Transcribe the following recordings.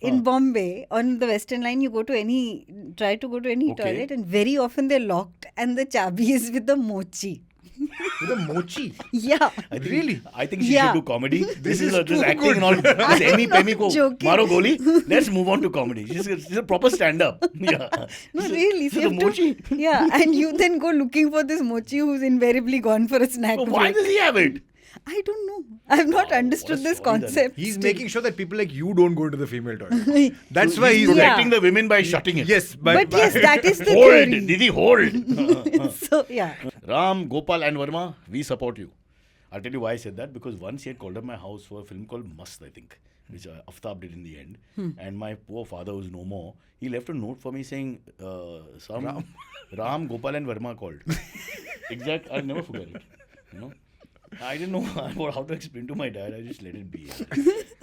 in Bombay, on the Western Line, you try to go to any toilet, and very often they're locked, and the chabi is with the mochi. With a mochi? Yeah. Really? I think she should do comedy. This is just acting good. and all. This Amy Pemi ko Joking. maro goli. Let's move on to comedy. She's a proper stand-up. Yeah. No, really. So you the have to- mochi. yeah, and you then go looking for this mochi who's invariably gone for a snack. So why break. does he have it? I don't know. I've not understood what a this story that concept. He's still. making sure that people like you don't go into the female toilet. That's why he's protecting the women by shutting it. Yes, But yes, that is the Hold, theory. Didi, hold. So, yeah. Ram, Gopal and Verma, we support you. I'll tell you why I said that, because once he had called up my house for a film called Mast, I think, which Aftab did in the end. And my poor father, who's no more, he left a note for me saying, Ram, Gopal and Verma called. Exact, I'll never forget it. You know? I didn't know how to explain to my dad. I just let it be.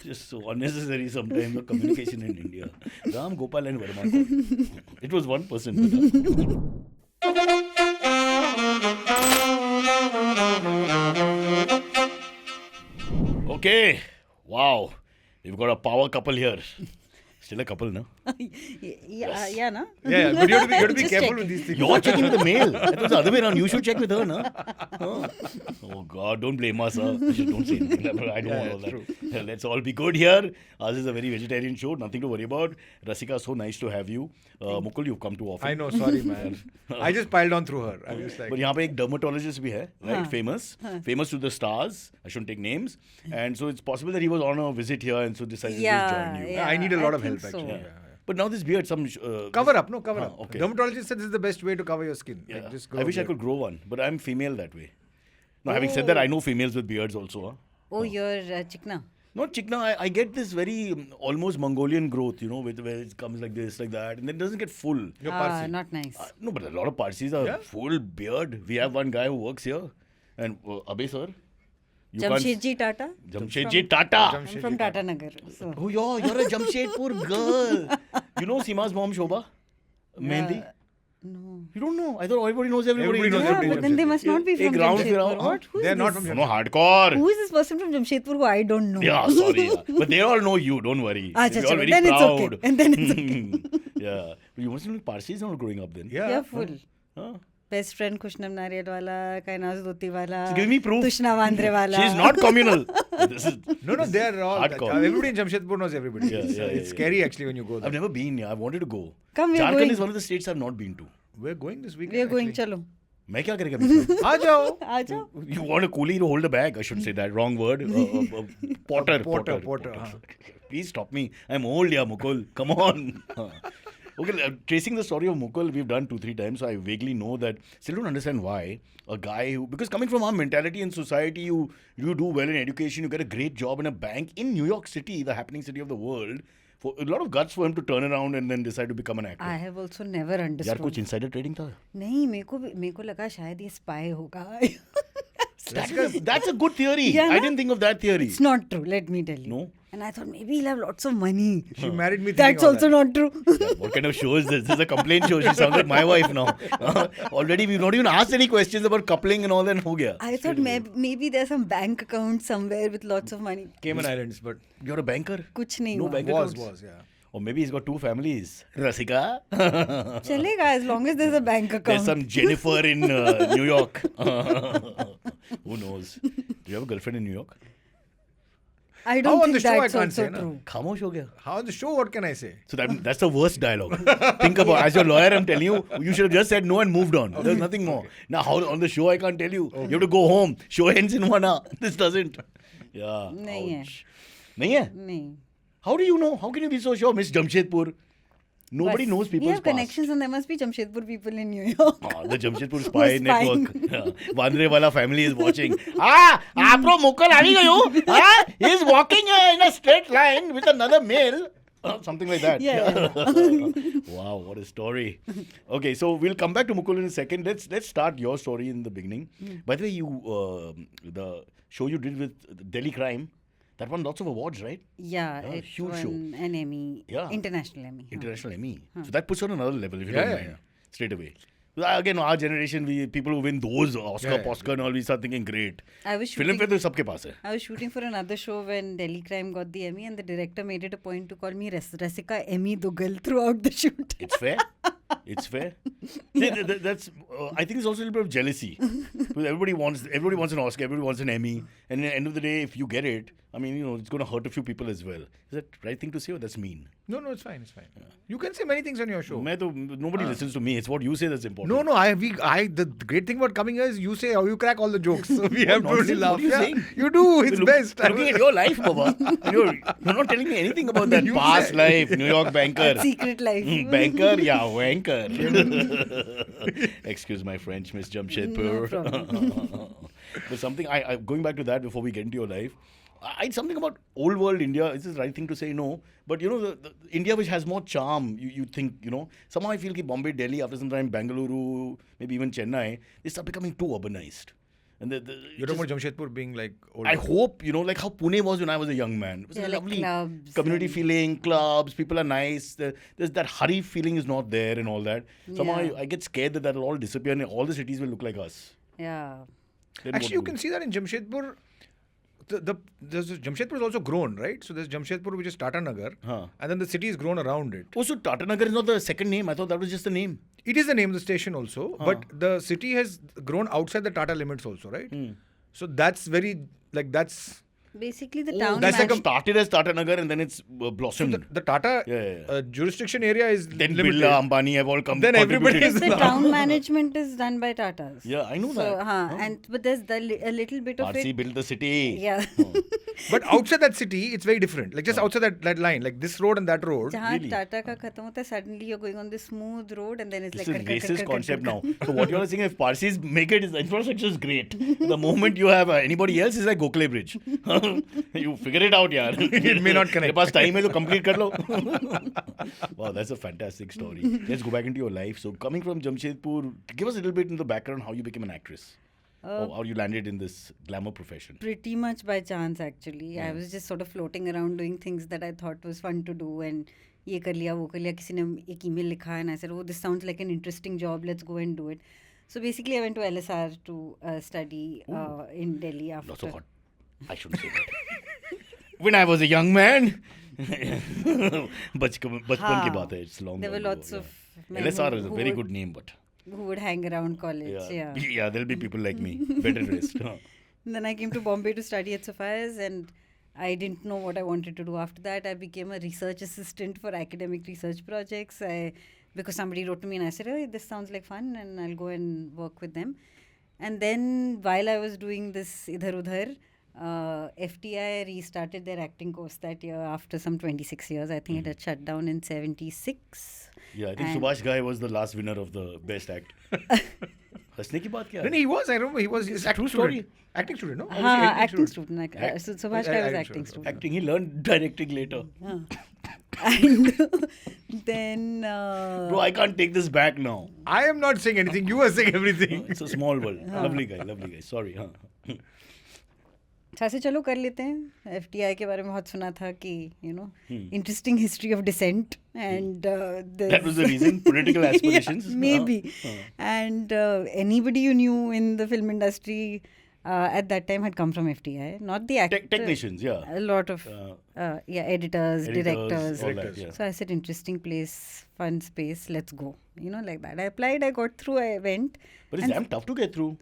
Just so unnecessary sometimes, the communication in India. Ram, Gopal and Verma called. It was one person. Okay. Wow. We've got a power couple here. Still a couple, no? Yeah, no? Yeah, but you have to be Just careful checking. with these things. You're checking with the male. That was the other way around. You should check with her, no? Huh? Oh, God, don't blame us, huh? Don't say anything. I don't want all that. true. Let's all be good here. Ours is a very vegetarian show. Nothing to worry about. Rasika, so nice to have you. Mukul, you've come too often. I know, sorry man. I just piled on through her. I was like, But यहाँ पे एक dermatologist भी है, right? Famous to the stars. I shouldn't take names. And so it's possible that he was on a visit here and so decided to just join you. Yeah, I need a lot of think help so. actually. Yeah. Yeah. But now this beard, Cover up, cover up. Okay. Dermatologist said this is the best way to cover your skin. Yeah. Like, just I wish I could grow one, but I'm female that way. Now, having said that, I know females with beards also. Huh? Oh, you're Chikna. Not chikna, I get this very almost Mongolian growth, you know, where it comes like this, like that, and then it doesn't get full. You're Parsi. Not nice. No, but a lot of Parsis are full beard. We have one guy who works here. And Abhay sir? Jamshedji Tata. Jamshedji Tata. I'm from Tata Nagar. So. Oh, you're a Jamshedpur girl. You know Seema's mom, Shobha? Mehndi? No. You don't know? I thought everybody knows everybody. Everybody knows Yeah, everybody but then they must not be from Ek round Jamshedpur. firaun. What? Who is They're not this? from No, hardcore. Who is this person from Jamshedpur who I don't know? Yeah, sorry. But they all know you, don't worry. Acha, You're all chalo. very Then it's proud. okay. And then it's okay. Yeah. You must have been Parsis not growing up then. Yeah. Yeah, full. Huh? Best friend Kushnam Nariyal Kainaz Dhoti wala. Give me proof. Tushna Vandre wala. She's not communal. This is No, they are all. Hardcore. Everybody in Jamshedpur knows everybody. Yeah, it's yeah, it's yeah, scary actually when you go there. I've never been. Yeah, I wanted to go. Come, we're Jharkhand going. is one of the states I've not been to. We're going this weekend. We are going, actually. chalo. मैं क्या करेगा बीच में? aa jao. Aajao. You want a coolie to hold a bag? I shouldn't say that. Wrong word. Porter. Porter. Please stop me. I'm old, yeah, Mukul. Come on. Okay, tracing the story of Mukul, we've done 2-3 times, so I vaguely know that. Still don't understand why a guy who, because coming from our mentality in society, you do well in education, you get a great job in a bank in New York City, the happening city of the world. For a lot of guts for him to turn around and then decide to become an actor. I have also never यार understood. कुछ insider trading था. नहीं मेरे को लगा शायद ये spy होगा. That's a good theory. Yeah, I na? didn't think of that theory. It's not true. Let me tell you. No? And I thought maybe he'll have lots of money. She married me. That's thinking all also that. not true. What kind of show is this? This is a complaint show. She sounds like my wife now. Already we've not even asked any questions about coupling and all that. Ho gaya. I thought maybe there's some bank account somewhere with lots of money. Cayman Islands, but You're a banker? कुछ नहीं No हुआ. bank was accounts? yeah. Or maybe he's got 2 families. Rasika? चलेगा as long as there's a bank account. There's some Jennifer in New York. Who knows? Do you have a girlfriend in New York? I don't How on think the show I that's can't also say, na? true. Khamosh ho gaya. How on the show? What can I say? So that's the worst dialogue. Think about as your lawyer, I'm telling you should have just said no and moved on. There's nothing more. Now, how on the show I can't tell you. You have to go home. Show ends in 1 hour. This doesn't. Yeah. नहीं है. Ouch. नहीं है? नहीं. How do you know? How can you be so sure, Miss Jamshedpur? Nobody Bas, knows people's We have past. connections and there must be Jamshedpur people in New York. The Jamshedpur Spy Who's Network. Vandre Wala family is watching. Apro Mukul avi gayo. He's walking in a straight line with another male. Something like that. Yeah. Wow, what a story. Okay, so we'll come back to Mukul in a second. Let's start your story in the beginning. By the way, the show you did with Delhi Crime, that won lots of awards, right? Yeah, Yeah, it huge won show. an Emmy. Yeah. International Emmy. International Emmy. So that puts you on another level if you Yeah, don't yeah, mind. yeah. Straight away. Again, our generation, people who win those Oscar, Yeah. Oscar and all, we start thinking great. I was Film shooting. पे तो सबके पास है. I was shooting for another show when Delhi Crime got the Emmy, and the director made it a point to call me Rasika Emmy Dugal throughout the shoot. It's fair. It's fair. See, that's. I think it's also a little bit of jealousy. Because everybody wants an Oscar, everybody wants an Emmy, and at the end of the day, if you get it, I mean, it's going to hurt a few people as well. Is that the right thing to say, or that's mean? No, it's fine. You can say many things on your show. Nobody listens to me. It's what you say that's important. No, the great thing about coming here is you say, you crack all the jokes. So we have to Nonsense, laugh. what are you saying? You do. It's best. Looking at your life, Baba. You're not telling me anything about that You past say. life, New York banker. Secret life. Banker, yeah, wanker. Excuse my French, Miss Jamshedpur. No problem. But something, I going back to that before we get into your life, something about old world India. Is this the right thing to say? No. But the India which has more charm, you think, somehow I feel that Bombay, Delhi, after some time, Bangalore, maybe even Chennai, they start becoming too urbanized. And You're talking about Jamshedpur being like old. I hope, like how Pune was when I was a young man. It was Yeah, a like lovely clubs community and- feeling, clubs, people are nice. There's that hurry feeling is not there and all that. Somehow Yeah. I get scared that will all disappear and all the cities will look like us. Yeah. Then what Actually, you do? can see that in Jamshedpur. Jamshedpur is also grown, right? So there's Jamshedpur, which is Tata Nagar, Huh. and then the city is grown around it. Oh, so Tata Nagar is not the second name. I thought that was just the name. It is the name of the station also, but the city has grown outside the Tata limits also, right? So that's very that's Basically, the Oh, town. that's like it started as Tata Nagar and then it's blossomed. the Tata Yeah. jurisdiction area is Then limited. Birla, Ambani have all come. Then everybody contributed. is the town management is done by Tatas. Yeah, I know So, that. but there's a little bit of RC it. built the city. Yeah. But outside that city, it's very different. Like just outside that line, like this road and that road. जहाँ Really? Tata का खत्म होता है, suddenly you're going on this smooth road and then it's This like is racist concept now. So what you are saying, if Parsis make it, the infrastructure is great. The moment you have anybody else, is like Gokule Bridge. You figure it out, yaar. It may not connect. तेरे पास time है तो complete कर लो. Wow, that's a fantastic story. Let's go back into your life. So coming from Jamshedpur, give us a little bit in the background how you became an actress. Or how you landed in this glamour profession. pretty much by chance actually. I was just sort of floating around doing things that I thought was fun to do and ये कर लिया वो कर लिया किसी ने एक email लिखा and I said, oh, this sounds like an interesting job, let's go and do it. So basically I went to LSR to study in Delhi Lots after. of hot. I shouldn't say that. When I was a young man. बचपन की बात है. It's long There were ago, lots yeah. of men LSR is a who very would- good name, but who would hang around college. Yeah. yeah, there'll be people like me, better dressed. Huh. And then I came to Bombay to study at Sapphires and I didn't know what I wanted to do after that. I became a research assistant for academic research projects. Because somebody wrote to me and I said, oh, this sounds like fun and I'll go and work with them. And then while I was doing this Idhar Udhar, FTI restarted their acting course that year after some 26 years. I think it had shut down in 76. Yeah, I think And- Subhash Ghai was the last winner of the best act. हंसने की बात क्या Then है? he was, I remember, he was It's his a acting true story. student. Acting student, no? Haan, Obviously, acting student. Act- So Subhash Ghai was acting acting student. student. Acting, he learned directing later. And then... Bro, I can't take this back now. I am not saying anything. You are saying everything. It's a small world. Lovely guy. Sorry. Huh. अच्छा से चलो कर लेते हैं FTI के बारे में बहुत सुना था कि interesting history of dissent and That was the reason? Political aspirations? maybe and anybody you knew in the film industry at that time had come from FTI, not the actor. Technicians, yeah. A lot of editors, directors. all that, yeah. So I said, interesting place, fun space, let's go. Like that. I applied, I got through, I went. But it's damn tough to get through.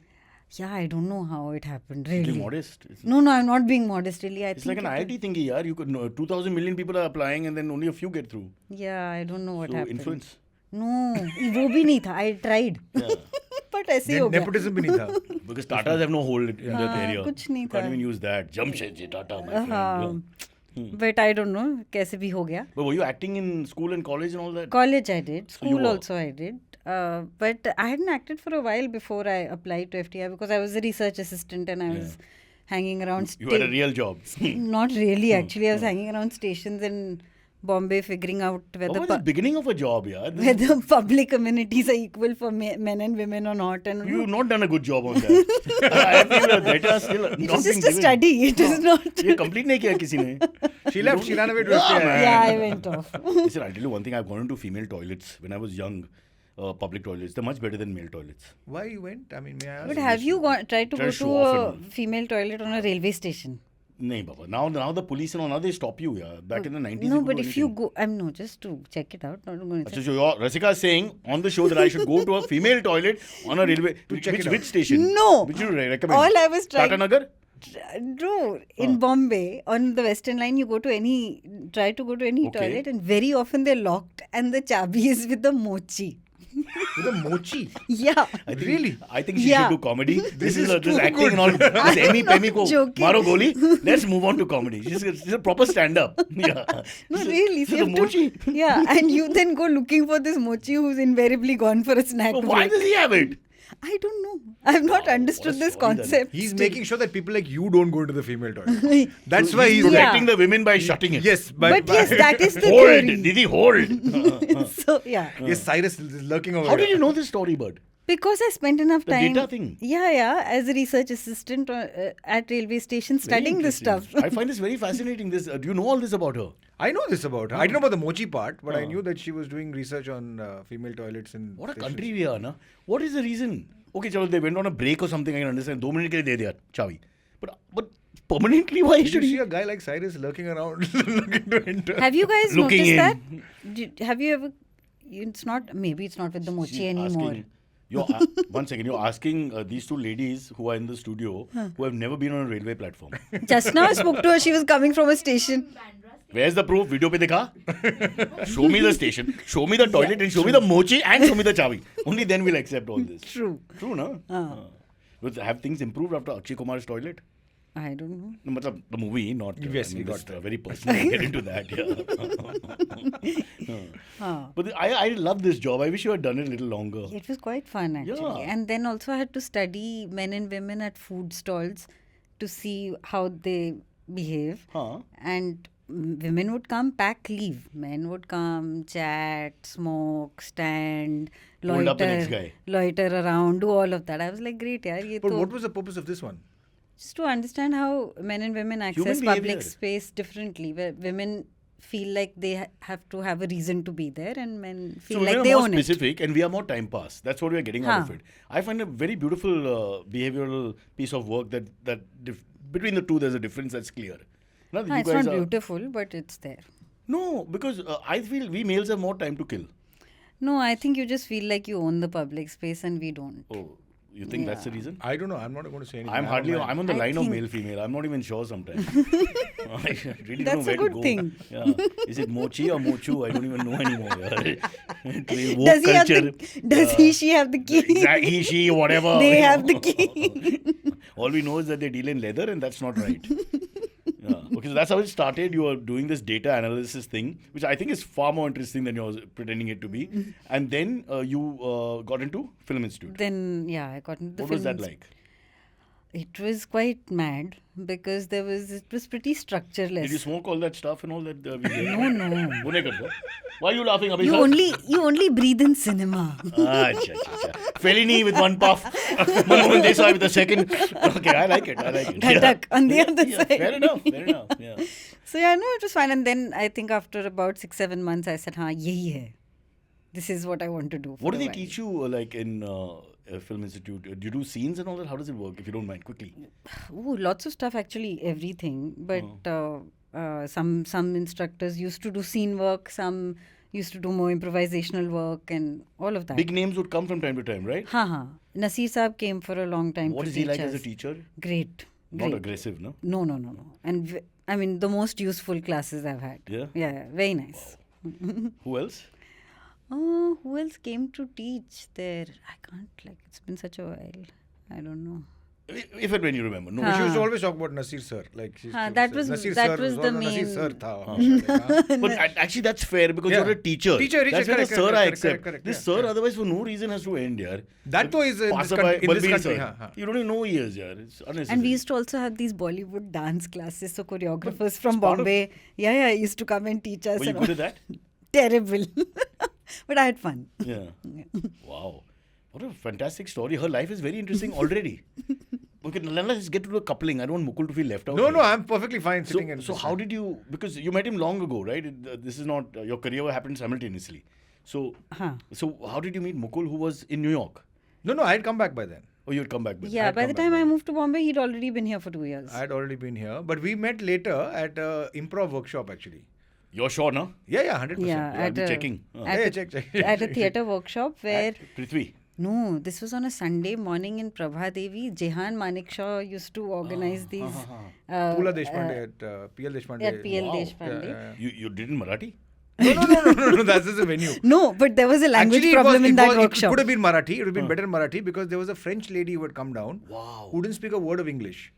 Yeah, I don't know how it happened, Being really. modest. No, I'm not being modest, really. It's like an IIT thingy, yaar. You could know 2,000 million people are applying and then only a few get through. Yeah, I don't know what So happened. influence. No, वो भी नहीं था. I tried. Yeah. But ऐसे ही हो गया. Nepotism भी नहीं था. Because Tatas have no hold in that area. कुछ नहीं Can't था. even use that. Jamshedji Tata, my friend. Yeah. But I don't know कैसे भी हो गया. But were you acting in school and college and all that? College I did. So you School were- also I did. But I hadn't acted for a while before I applied to FTI because I was a research assistant and I was hanging around. You had a real job. Not really, actually. I was hanging around stations in Bombay figuring out What whether was the beginning of a job, yaar? whether public amenities are equal for men and women or not. And You've not done a good job on that. I feel that is still it not was being just a given. study. It is not. ये complete नहीं किया किसी ने. She left. She ran away to Yeah, FTI. man. Yeah, I went off. Listen, I'll tell you one thing. I've gone into female toilets when I was young. public toilets. They're much better than male toilets. Why you went? I mean, may I ask? But have you tried to Try go to show to off a and all. female toilet on a railway station? No, Baba. Now the police and all, now they stop you. Yeah. Back in the 90s. No, you could but do if you anything. go, no, just to check it out. Not going to So check. your Rasika is saying on the show that I should go to a female toilet on a railway. check it out. Which station? No. Which you recommend? All I was trying. Tata Nagar? No, in Bombay, on the Western Line, you try to go to any Okay. toilet, and very often they're locked, and the chabi is with the mochi. With a mochi. Yeah. I think, Really? I think she Yeah. should do comedy. This is is this too acting good. and all. This Amy Pemi ko joking. maro goli. Let's move on to comedy. She's a proper stand-up. Yeah. No, So- really. So you the have to- mochi. yeah, and you then go looking for this mochi who's invariably gone for a snack. So why break. does he have it? I don't know. I've not Wow, understood what a this story that is. concept. He's still. making sure that people like you don't go to the female toilet. That's So why he's he's protecting the women by shutting it. Yes, But yes, that is the Hold, theory. Didi, hold. So, yeah. Yes, Cyrus is lurking over How did here. you know this story, Bud? Because I spent enough The time. data thing. Yeah, as a research assistant at railway station Very studying this interesting. stuff. I find this very fascinating. This do you know all this about her? I know this about her. I didn't know about the mochi part, but I knew that she was doing research on female toilets in What a stations. country we are, na? What is the reason? Okay, chalo, they went on a break or something. I can understand. 2 minutes ke liye de diya chavi. But permanently, why Did you should see he? a guy like Cyrus lurking around, looking to enter? Have you guys Looking noticed in. that? Have you ever? It's not. Maybe it's not with the mochi She's anymore. asking- one second. You're asking these two ladies who are in the studio who have never been on a railway platform. Just now I spoke to her. She was coming from a station. Where's the proof? Video pe dekha? Show me the station. Show me the toilet and show me the mochi and show me the chavi. Only then we'll accept all this. True. True, no? But have things improved after Akshay Kumar's toilet? I don't know. No, matlab, the movie, not Yes, we got just, very personal. We'll get into that. Yeah. But I love this job. I wish you had done it a little longer. It was quite fun actually. Yeah. And then also I had to study men and women at food stalls to see how they behave. Huh? And women would come, pack, leave. Men would come, chat, smoke, stand, Hold up the next guy. loiter around, do all of that. I was like, great, yaar. Ye But to what was the purpose of this one? just to understand how men and women access Human public behavior. space differently, where women feel like they have to have a reason to be there, and men feel So like we they are more own it. specific and we are more time pass. That's what we are getting out of Huh. it. I find a very beautiful behavioral piece of work that between the two there's a difference that's clear. Now, It's not beautiful, but it's there. No, because I feel we males have more time to kill. No, I think you just feel like you own the public space and we don't. Oh, you think that's the Yeah. reason? I don't know. I'm not going to say anything. I'm on the I line of think- male female. I'm not even sure sometimes. I really don't That's know a where good to go. thing. Yeah. Is it mochi or mochu? I don't even know anymore. Yeah. Woke Does he have culture. she have the key? Exactly, he, she, whatever. They you have know. the key. All we know is that they deal in leather, and that's not right. Yeah. Okay, so that's how it started. You were doing this data analysis thing, which I think is far more interesting than you're pretending it to be. And then you got into Film Institute. Then, yeah, I got into the What was that film like? It was quite mad because it was pretty structureless. Did you smoke all that stuff and all that? We did? No, no. वो नहीं करते? Why are you laughing, Abhi You sir? only breathe in cinema. Acha, acha, acha. Fellini with one puff, Manmohan Desai with a second. Okay, I like it. Ghatak on the other Yeah, side. fair enough. Yeah. So yeah, no, it was fine. And then I think after about 6-7 months, I said, "Haan, yahi hai. This is what I want to do." What do for a they while." teach you like in Film Institute? Do you do scenes and all that? How does it work? If you don't mind, quickly. Ooh, lots of stuff actually, everything. But some instructors used to do scene work, some used to do more improvisational work and all of that. Big names would come from time to time, right? Ha. Nasir Saab came for a long time. What to is he teach like as a us. teacher? Great. Not Great. aggressive, no? No. And I mean, the most useful classes I've had. Yeah? Yeah, very nice. Who else? Oh, who else came to teach there? I can't, it's been such a while. I don't know. If and when you remember. No. She used to always talk about Nasir sir. Like she used to that say, was- Nasir that sir was the all- main- Nasir sir tha. But actually, that's fair because Yeah. you're a teacher. Teacher, That's correct, where the sir correct, I correct, accept. correct, This yeah, sir, yeah. otherwise, for no reason has no end, yaar. That too is in this Passer country. by In this Balbir country. sir. हाँ, हाँ. You don't even know who he is, yaar. It's unnecessary. And we used to also have these Bollywood dance classes. So choreographers from part of- Bombay, used to come and teach us. Were you and good all. at that? Terrible. But I had fun. Yeah. Wow. What a fantastic story. Her life is very interesting already. Okay, let's get to the coupling. I don't want Mukul to feel left out. No, here. no, I'm perfectly fine sitting in So this how one. did you, because you met him long ago, right? This is not, your career happened simultaneously. So, Huh. so how did you meet Mukul, who was in New York? No, I had come back by then. Oh, you'd come back with Yeah, I'd by come the back time I then. moved to Bombay, he'd already been here for 2 years. I had already been here, but we met later at a improv workshop actually. You're sure, no? Yeah, 100%. Yeah, I'll at be a, checking. At, Yeah, a, check. at a theatre workshop where Prithvi. no, this was on a Sunday morning in Prabha Devi. Jehan Manekshaw used to organize these. Pula Deshpande at PL Deshpande. At PL Wow. Deshpande. Yeah. You did in Marathi? No, that's just a venue. No, but there was a language Actually, problem in that it workshop. could have been Marathi. It would have been better in Marathi because there was a French lady who had come down Wow. who didn't speak a word of English.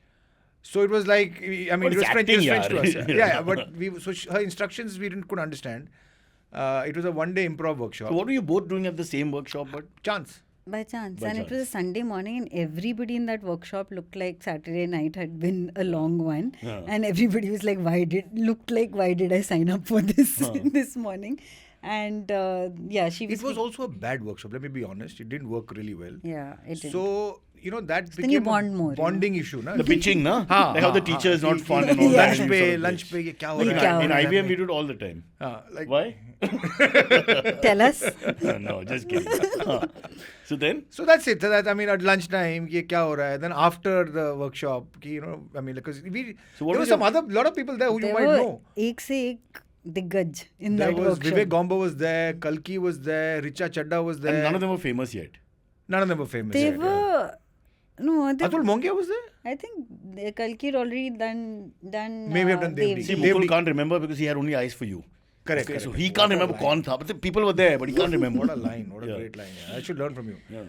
So it was like, I mean, But it was it's French, acting, to us. yaar. Yeah, but her instructions we couldn't understand. It was a one-day improv workshop. So what were you both doing at the same workshop? But Chance. By chance. By And it was a chance. Sunday morning, and everybody in that workshop looked like Saturday night had been a long one. Yeah. And everybody was like, why did I sign up for this this morning? And yeah, she was. It was also a bad workshop, let me be honest. It didn't work really well. Yeah, it did. So, that then you became bond a more, you know. bonding issue. Na? the bitching, na? हाँ, Like how the हाँ, teacher is हाँ, not कि- fun कि and all Yeah. that. lunch पे ये क्या हो In, रहा है? in क्या हो IBM, we do it all the time. Like, Why? Tell us. No, just kidding. So then? So that's it. I mean, at lunchtime, ये क्या हो रहा है? Then after the workshop, I mean, because So what there was was your- lot of people there who you There might were know. एक से एक दिग्गज in There that was workshop. Vivek Gomba was there, Kalki was there, Richa Chadda was there. And none of them were famous yet. None of them were famous. They yet, were. No, they, Atul Mongia was there? I think Kalki had already done. Maybe have done Devdi. Devdi. See, Devdi. Mukul can't remember because he had only eyes for you. Correct. Okay, so correct. he can't remember kaun tha. But the people were there, but he can't remember. What a line. What a Yeah. great line. Yeah. I should learn from you. Yeah,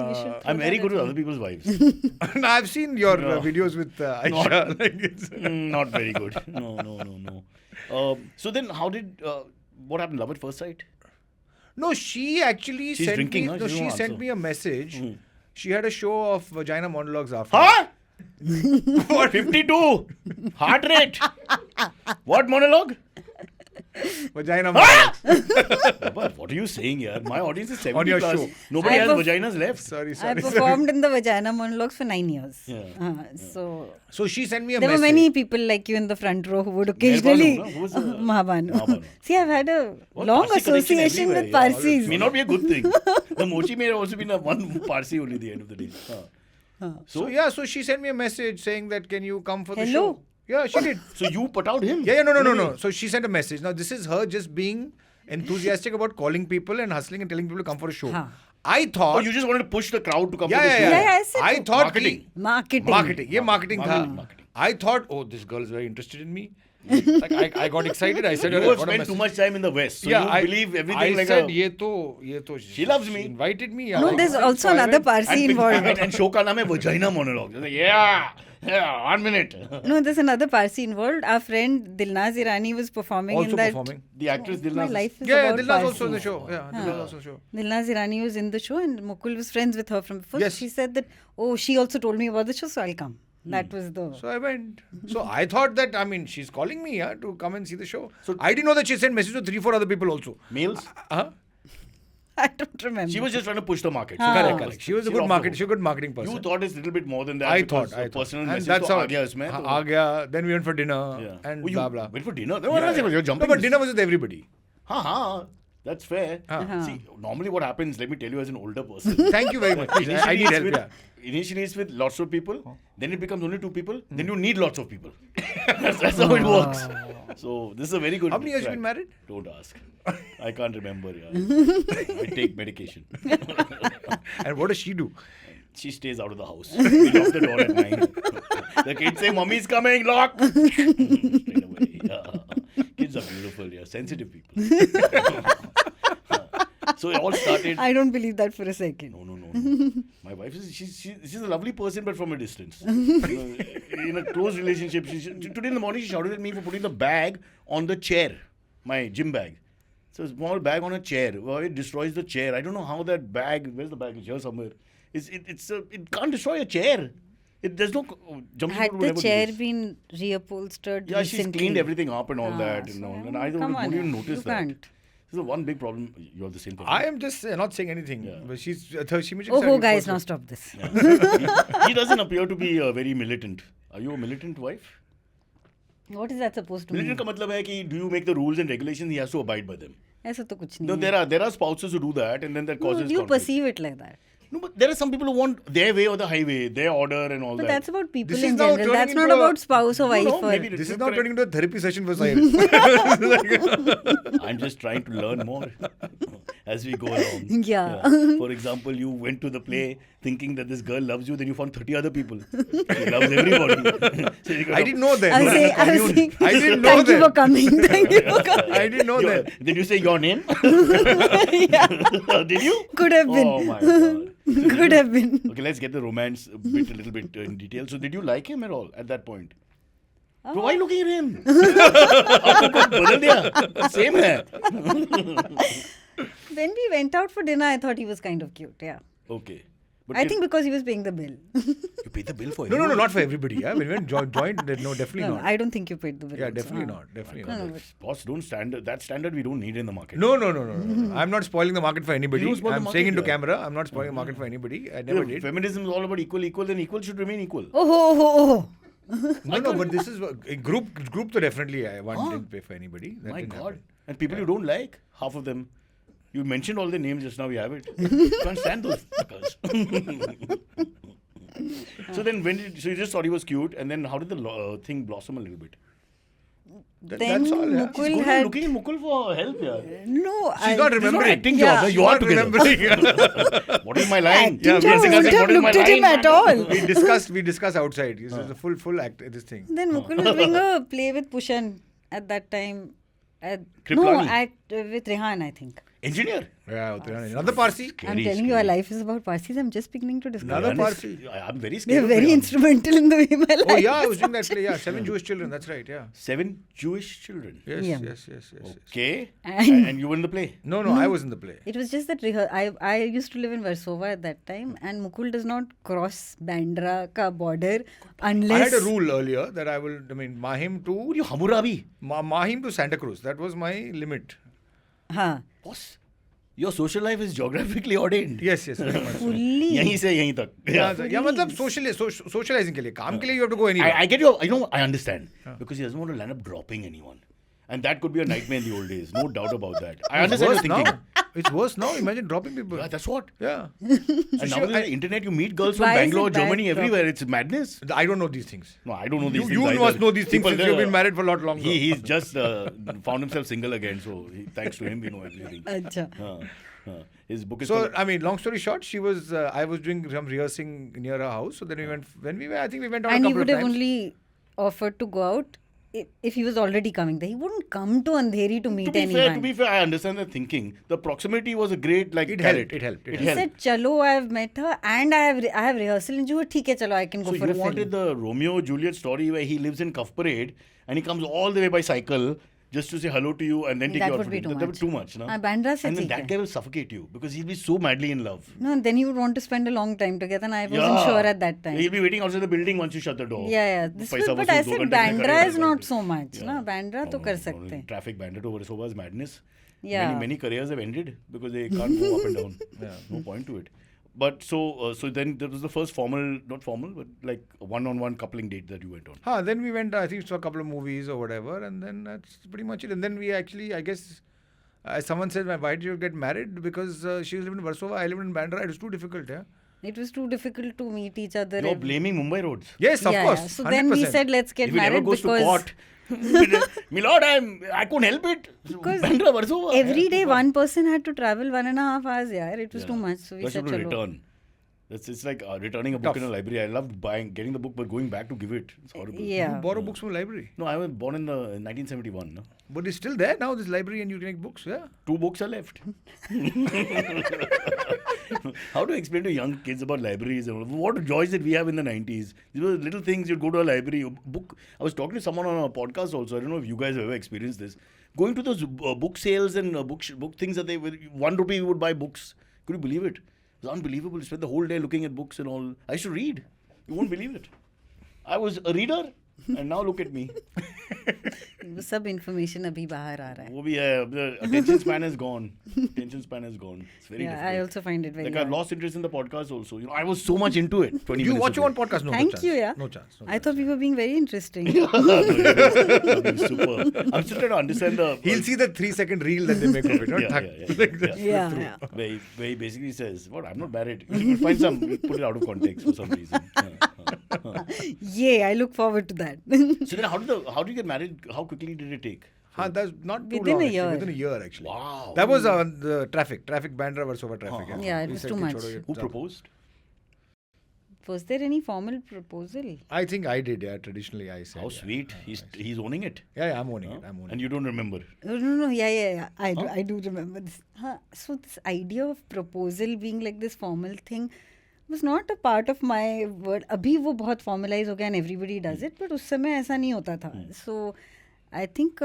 you should. I'm throw very that good with at other me. people's wives. No, I've seen your No. videos with Aisha. Like it's, Not very good. No. So then, how did what happened? Love at first sight? No, she actually She's sent drinking, me. huh? No, She she won't sent answer. me a message. Mm. She had a show of vagina monologues after. Huh? What? 52? Heart rate? What monologue? Vagina monologues. But what are you saying here? My audience is 70 On your plus. show. Nobody I has perf- vaginas left. Sorry. I performed in the vagina monologues for 9 years. Yeah. So So she sent me a there message. were many people like you in the front row who would occasionally. no? Who was the- Mahabanu. Mahabanu. See, I've had a What long Parsi connection association everywhere, with yeah. Parsis. May not be a good thing. The mochi may have also been a one Parsi only at the end of the day. So she sent me a message saying that can you come for the Hello? show? Yeah, she did. So you put out him? Yeah, no. So she sent a message. Now this is her just being enthusiastic about calling people and hustling and telling people to come for a show. Huh. I Or thought. you just wanted to push the crowd to come Yeah, to the show? Yeah, I said I so. thought Marketing. Marketing. Yeah, marketing. Marketing. Tha. I thought, oh, this girl is very interested in me. Like I got excited. I said, You "Arey, have what a spent message." too much time in the West. So Yeah, you I believe everything I like said, a... ye to. She loves me. Invited me. No, there's also another Parsi involved. And show ka naam hai vagina monologue. Like, yeah, 1 minute. No, there's another Parsi involved. Our friend Dilnaz Irani was performing Also in that. performing. The actress My Dilnaz. life is Yeah, about Dilna's Parsi. also in the show. Yeah, Dilna's also in the show. Dilnaz Irani was in the show and Mukul was friends with her from before. Yes. She said that, oh, she also told me about the show, so I'll come. That was the... So I went. So I thought that, I mean, she's calling me to come and see the show. So I didn't know that she sent message to 3-4 other people also. Males? Uh-huh. I don't remember. She was just trying to push the market. Ah. Correct, like, correct. She was a she's good off market. the She's a good marketing hook. person. You thought it's a little bit more than that. I because thought. a personal And message that's to how. aa gaya isme, to- aa gaya. Then we went for dinner Yeah. and Oh, you blah blah. went for dinner? No, Yeah, you're yeah. jumping. No, but dinner was with everybody. Ha. That's fair. Uh-huh. See, normally what happens, let me tell you as an older person. Thank you very much. Please, I need it's help. with, Yeah. initially it's with lots of people, then it becomes only 2 people, then you need lots of people. that's how it works. So this is a very good. How many years you track. been married? Don't ask. I can't remember. Yeah. I take medication. And what does she do? She stays out of the house. We lock the door at 9. The kids say, "Mommy's coming, lock." Straight away. Yeah. Kids are beautiful. Yeah, sensitive people. So it all started. I don't believe that for a second. No. My wife is she's a lovely person, but from a distance. In a close relationship, today in the morning she shouted at me for putting the bag on the chair, my gym bag. So a small bag on a chair. Well, it destroys the chair. I don't know how that bag. Where's the bag? It's here somewhere. It can't destroy a chair. There's no jumping. Had would the never do chair this. been reupholstered Yeah, she's recently? cleaned everything up and all Ah, that. so, And I come wouldn't even on, notice you that. can't. This is the one big problem. You have the same problem. I am just not saying anything. Yeah. But she mentioned. Oh, guys, now stop this. He doesn't appear to be very militant. Are you a militant wife? What is that supposed to Militant mean? ka matlab hai ki do you make the rules and regulations, he has to abide by them. ऐसा तो कुछ नहीं No, है. there are spouses who do that, and then that No, causes you conflict. perceive it like that. No, but there are some people who want their way or the highway, their order and all But that. that's about people This is in now general. turning That's not into a- about spouse or No, wife. no, or... maybe This is you're now correct. turning into a therapy session for Sahil. I'm just trying to learn more as we go along. Yeah. For example, you went to the play thinking that this girl loves you, then you found 30 other people. She loves everybody. So you I didn't know that. I was saying, I didn't know thank you that. for coming. Thank you for coming. I didn't know that. Did you say your name? Did you? Could have been. Oh my god. Could have been. Okay, let's get the romance a little bit in detail. So, did you like him at all at that point? Bro, why are you looking at him? आपको कुछ बदल दिया? Same है. When we went out for dinner, I thought he was kind of cute. Yeah. Okay. But I think because he was paying the bill. you pay the bill for No, everyone. not for everybody. Yeah, when we went joint, no, definitely No, not. I don't think you paid the bill. Yeah, also. definitely Ah. not. Definitely God, not. No, that's- Boss, don't standard. That standard we don't need in the market. No. I'm not spoiling the market for anybody. You don't spoil the I'm market, saying into yeah. camera, I'm not spoiling the market for anybody. I You never know, did. feminism is all about equal, then equal should remain equal. Oh. No, but this is a group. So definitely, one didn't pay for anybody. That My didn't God. happen. And people you don't like, half of them. You mentioned all their names just now, we have it. Can't stand those fuckers. So then so you just thought he was cute, and then how did the thing blossom a little bit? Then That's all. Yeah. Mukul She's had... looking in Mukul for help, yeah. No, She's not This is not remembering. acting Yeah. job, She's you are not together. remembering. What is my line? Acting job, Jessica I wouldn't said, have "What is my looked at him line?" at all. We discussed outside. This is a full act. This thing. Then Mukul was doing a play with Pushan at that time. Kriplani. With Rehan, I think. Engineer. Yeah, another Parsi. I'm telling you, our life is about Parsis. I'm just beginning to discover. Another this. Parsi. I'm very They're scared. of very Rehan. instrumental in the way my life Oh yeah, I is was doing that play. Yeah, 7 Jewish children. That's right. Yeah. 7 Jewish children. Yes. Yeah. Yes. Okay. And- And you were in the play. No, I was in the play. It was just that I used to live in Versova at that time, and Mukul does not cross Bandra ka border unless... I had a rule earlier that Mahim Who are you, to Hammurabi? Mahim to Santa Cruz. That was my limit. हाँ, Boss, your social life is geographically ordained. Yes, very much. so. fully. यहीं से यहीं तक. Yeah, मतलब socializing के लिए काम के लिए you have to go anywhere. I get your, I understand. Because he doesn't want to land up dropping anyone. And that could be a nightmare in the old days. No doubt about that. I It's understand your worse thinking. now. It's worse now. Imagine dropping people. Yeah, that's what. Yeah. And now with the internet, you meet girls from Why is it Bangalore, bad Germany, drop? everywhere. It's madness. I don't know these things. No, I don't know these things You either. must know these things People since there, you've been married for a lot longer. He's just found himself single again. So thanks to him, we know everything. Acha. His book is So called... long story short, she was. I was doing some rehearsing near her house. So then we went. I think we went out And a he couple would of have times. only offered to go out if he was already coming there. He wouldn't come to Andheri to meet anyone. To be fair, I understand the thinking. The proximity was a great It carrot. helped. It He helped. said, "Chalo, I have met her, and I have rehearsal in Juhu. ठीक है, चलो, I can go So for you a film." wanted the Romeo Juliet story where he lives in Cuff Parade and he comes all the way by cycle just to say hello to you and then take That you out would for be dinner. too That would much. be too much, no? Bandra se And then theek that hai. guy will suffocate you because he'll be so madly in love. No, then he would want to spend a long time together, and I wasn't sure at that time. He'll be waiting outside the building once you shut the door. Yeah. This was, पैसा but वसूल I 2 said घंटे में Bandra करेगा is तो not करके. so much. Yeah. ना Bandra तो कर सकते हैं. Traffic Bandra to Versova is madness. Yeah. Many careers have ended because they can't go up and down. No point to it. But so then there was the first not formal, but like one-on-one coupling date that you went on. Then we went. I think saw a couple of movies or whatever, and then that's pretty much it. And then we actually, I guess, someone said, "Why did you get married?" Because she lived in Versova, I lived in Bandra. It was too difficult. Yeah. It was too difficult to meet each other. You're blaming Mumbai roads. Yes, of course. So then we 100%. said, let's get If it ever married goes because to court, Milord, I couldn't help it. Because Bandra, Versova. every day one person had to travel 1.5 hours. Yeah, it was too much. So we Plus you said, have to chalo. return. It's like returning a book Tough. in a library. I loved getting the book, but going back to give it. It's horrible. Yeah. You borrow books from library. No, I was born in 1971. No? But it's still there now, this library, and you can make books, yeah? 2 books are left. How to explain to young kids about libraries and what joys that we have in the 90s? These were little things. You'd go to a library, book. I was talking to someone on a podcast also. I don't know if you guys have ever experienced this. Going to those book sales and book things that they were 1 rupee you would buy books. Could you believe it? It was unbelievable. You spent the whole day looking at books and all. I used to read. You won't believe it. I was a reader. And now look at me. वो सब information अभी बाहर आ रहा है. वो भी है. The attention span is gone. Attention span is gone. It's very Yeah, difficult. I also find it very Like I've hard. lost interest in the podcast also. You know, I was so much into it. 20 You minutes watch ago. your own podcast? No, Thank no you, chance. yeah. No chance. No I chance. thought we were being very interesting. No, you're super. I'm still trying to understand the. He'll see the 3-second reel that they make of it. No? Yeah, Thak. yeah, yeah, Like yeah. that. Yeah. Where he basically says, "What? I'm not married." You will find some. Put it out of context for some reason. Yay, I look forward to that. So then, how did you get married? How quickly did it take? That's not too Within long. a actually. year. Within a year, actually. Wow. That was the traffic Bandra Versova traffic. Yeah, it He was said too कि much. छोड़ो ये Who सब. proposed? Was there any formal proposal? I think I did. Yeah, traditionally I said. How yeah. sweet. He's owning it. Yeah, I'm owning it. Huh? I'm owning And it. you don't remember. No, yeah. I do, Huh? I do remember this. So this idea of proposal being like this formal thing was not a part of my word. अभी वो बहुत formalize हो गया and everybody does it, but उस समय ऐसा नहीं होता था. So I think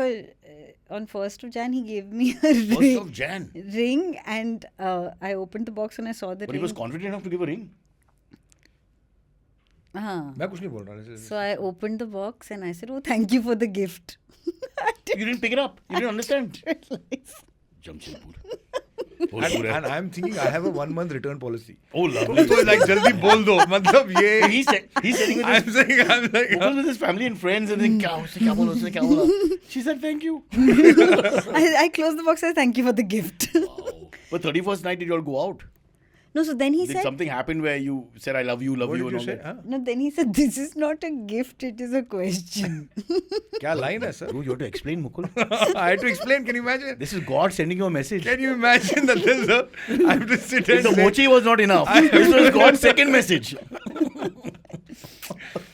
on 1st of Jan he gave me a 1st of Jan. ring and I opened the box and I saw the But ring. he was confident enough to give a ring. हाँ. मैं कुछ नहीं बोल रहा. So I opened the box and I said, "Oh, thank you for the gift." You didn't pick it up. You didn't understand. realize. Jamshedpur. And I'm thinking I have a 1-month return policy. Oh, lovely. So like जल्दी बोल दो. मतलब ये. He's sitting with I'm his, saying I'm like. with his family and friends and then क्या बोला. She said thank you. I closed the box and said, "Thank you for the gift." Wow. But 31st night did you all go out? No, so then he Did said, something happen where you said I love you What and did you all say? that? Huh? no, then he said, "This is not a gift, it is a question." क्या line है sir? Dude, you have to explain, Mukul. I had to explain. Can you imagine? This is God sending you a message. Can you imagine that there's a? I have to sit If and the say. mochi was not enough, this was God's second message.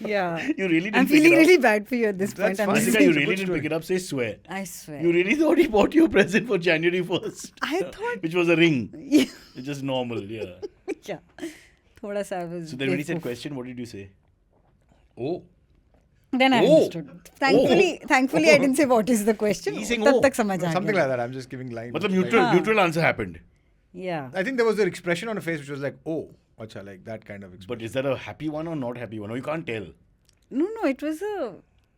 Yeah. You really didn't I'm pick feeling it up. really bad for you at this That's point. I'm fine. just Jessica, you It's a really good didn't story. pick it up. Say swear. I swear. You really thought he bought you a present for January 1st. I thought, Which was a ring. yeah. It's just normal, yeah. yeah. Thoda sa I was So then when he said बेवकूफ. question, what did you say? Oh. Then I Oh. understood. Thankfully, I didn't say what is the question. He's saying, तब oh. तक समझ आ Something गया. like that. I'm just giving line. Matlab like- neutral answer happened. Yeah. I think there was an expression on her face which was like, oh, acha, like that kind of expression. But is that a happy one or not happy one? Or you can't tell. No, it was a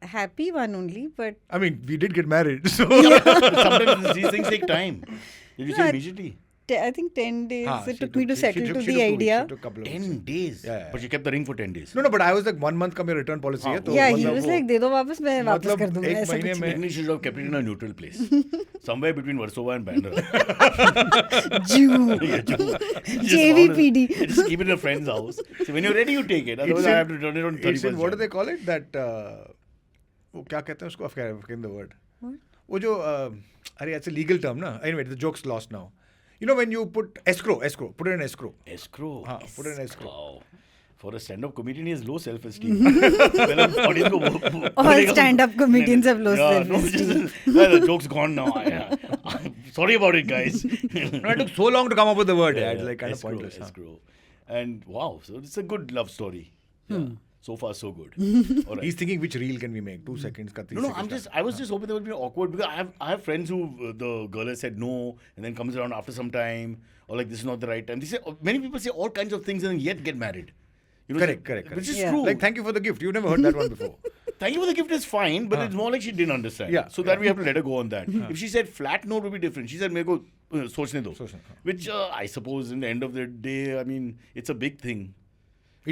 happy one only, but I mean, we did get married, so. Sometimes these things take time. Did you No, say I- immediately? I think 10 days हाँ, it she took me to she settle took- to she the took 2 weeks. idea. She took a couple of 10 weeks. days. Yeah, yeah. But you kept the ring for 10 days. No, but I was like 1 month का मेरा return policy है. हाँ, तो Yeah, he मतलब was वो- like, दे दो वापस मैं वापस मतलब कर दूंगा एक ऐसा महीने कुछ में- नहीं. Maybe you should have kept it in a neutral place. Somewhere between Versova and Bandra. Jew. Yeah, just JVPD. Just keep it in a friend's house. So when you're ready, you take it. Otherwise, It's in- I have to return it on 31st. It's in, what do Jan. they call it? That वो क्या कहते हैं उसको? I've forgotten the word. What? वो जो अरे it's a legal term ना. Anyway, the joke's lost now. You know when you put escrow, put it in escrow. Escrow. हाँ, put it in escrow. Wow. For a stand-up comedian, he has low self-esteem. Well, audience को All stand-up comedians have low self-esteem. Well, the joke's gone now. I'm sorry about it, guys. No, it took so long to come up with the word. Yeah, it's like kind of escrow, pointless. huh? escrow. And wow, so it's a good love story. Yeah. So far, so good. All right. He's thinking which reel can we make? 2 seconds ka 3 No, seconds. I was just hoping that would be awkward because I have friends who the girl has said no and then comes around after some time or like this is not the right time. They say many people say all kinds of things and yet get married. You know, Correct. Which is Yeah. true. Like, thank you for the gift. You've never heard that one before. Thank you for the gift is fine, but it's more like she didn't understand. Yeah, So that we have to let her go on that. If she said flat no, it would be different. She said, "मेरे को सोचने दो." सोचने, हाँ. Which I suppose in the end of the day, I mean, it's a big thing.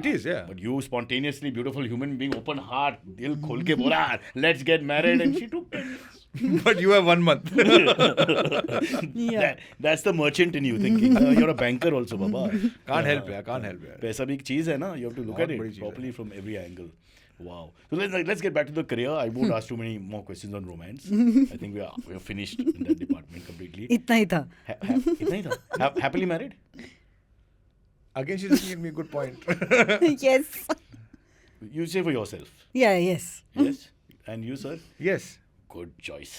It is, yeah. But you spontaneously beautiful human being, open heart, dil khol ke bola, let's get married, and she took 10 days. But you have 1 month. Yeah. That's the merchant in you thinking. You're a banker also, Baba. Can't help it. Can't help it. पैसा भी एक चीज है ना. You have to look बहुत at बड़ी it चीज है. properly from every angle. Wow. So let's get back to the career. I won't ask too many more questions on romance. I think we are finished in that department completely. इतना ही था. इतना ही था. Happily married? Again, she's looking at me. Good point. Yes. You say for yourself. Yeah, yes. Yes. And you, sir? Yes. Good choice.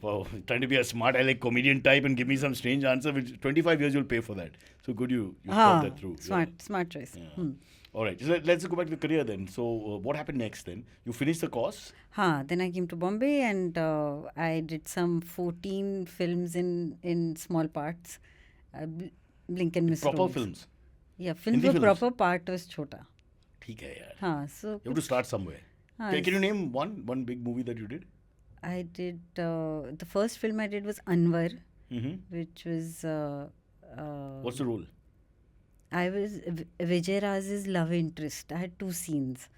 Wow, trying to be a smart aleck comedian type and give me some strange answer. Which 25 years you'll pay for that. So good you thought that through. Smart choice. Yeah. All right. So let's go back to the career then. So what happened next then? You finished the course. Then I came to Bombay and I did some 14 films in small parts. Blink and miss Proper roles. films. Yeah, films Hindi were films? proper, part was chota. ठीक है यार. हाँ, so You have to start somewhere. Can you name one big movie that you did? I did, the first film I did was Anwar, which was... What's the role? I was Vijay Raz's love interest. I had 2 scenes.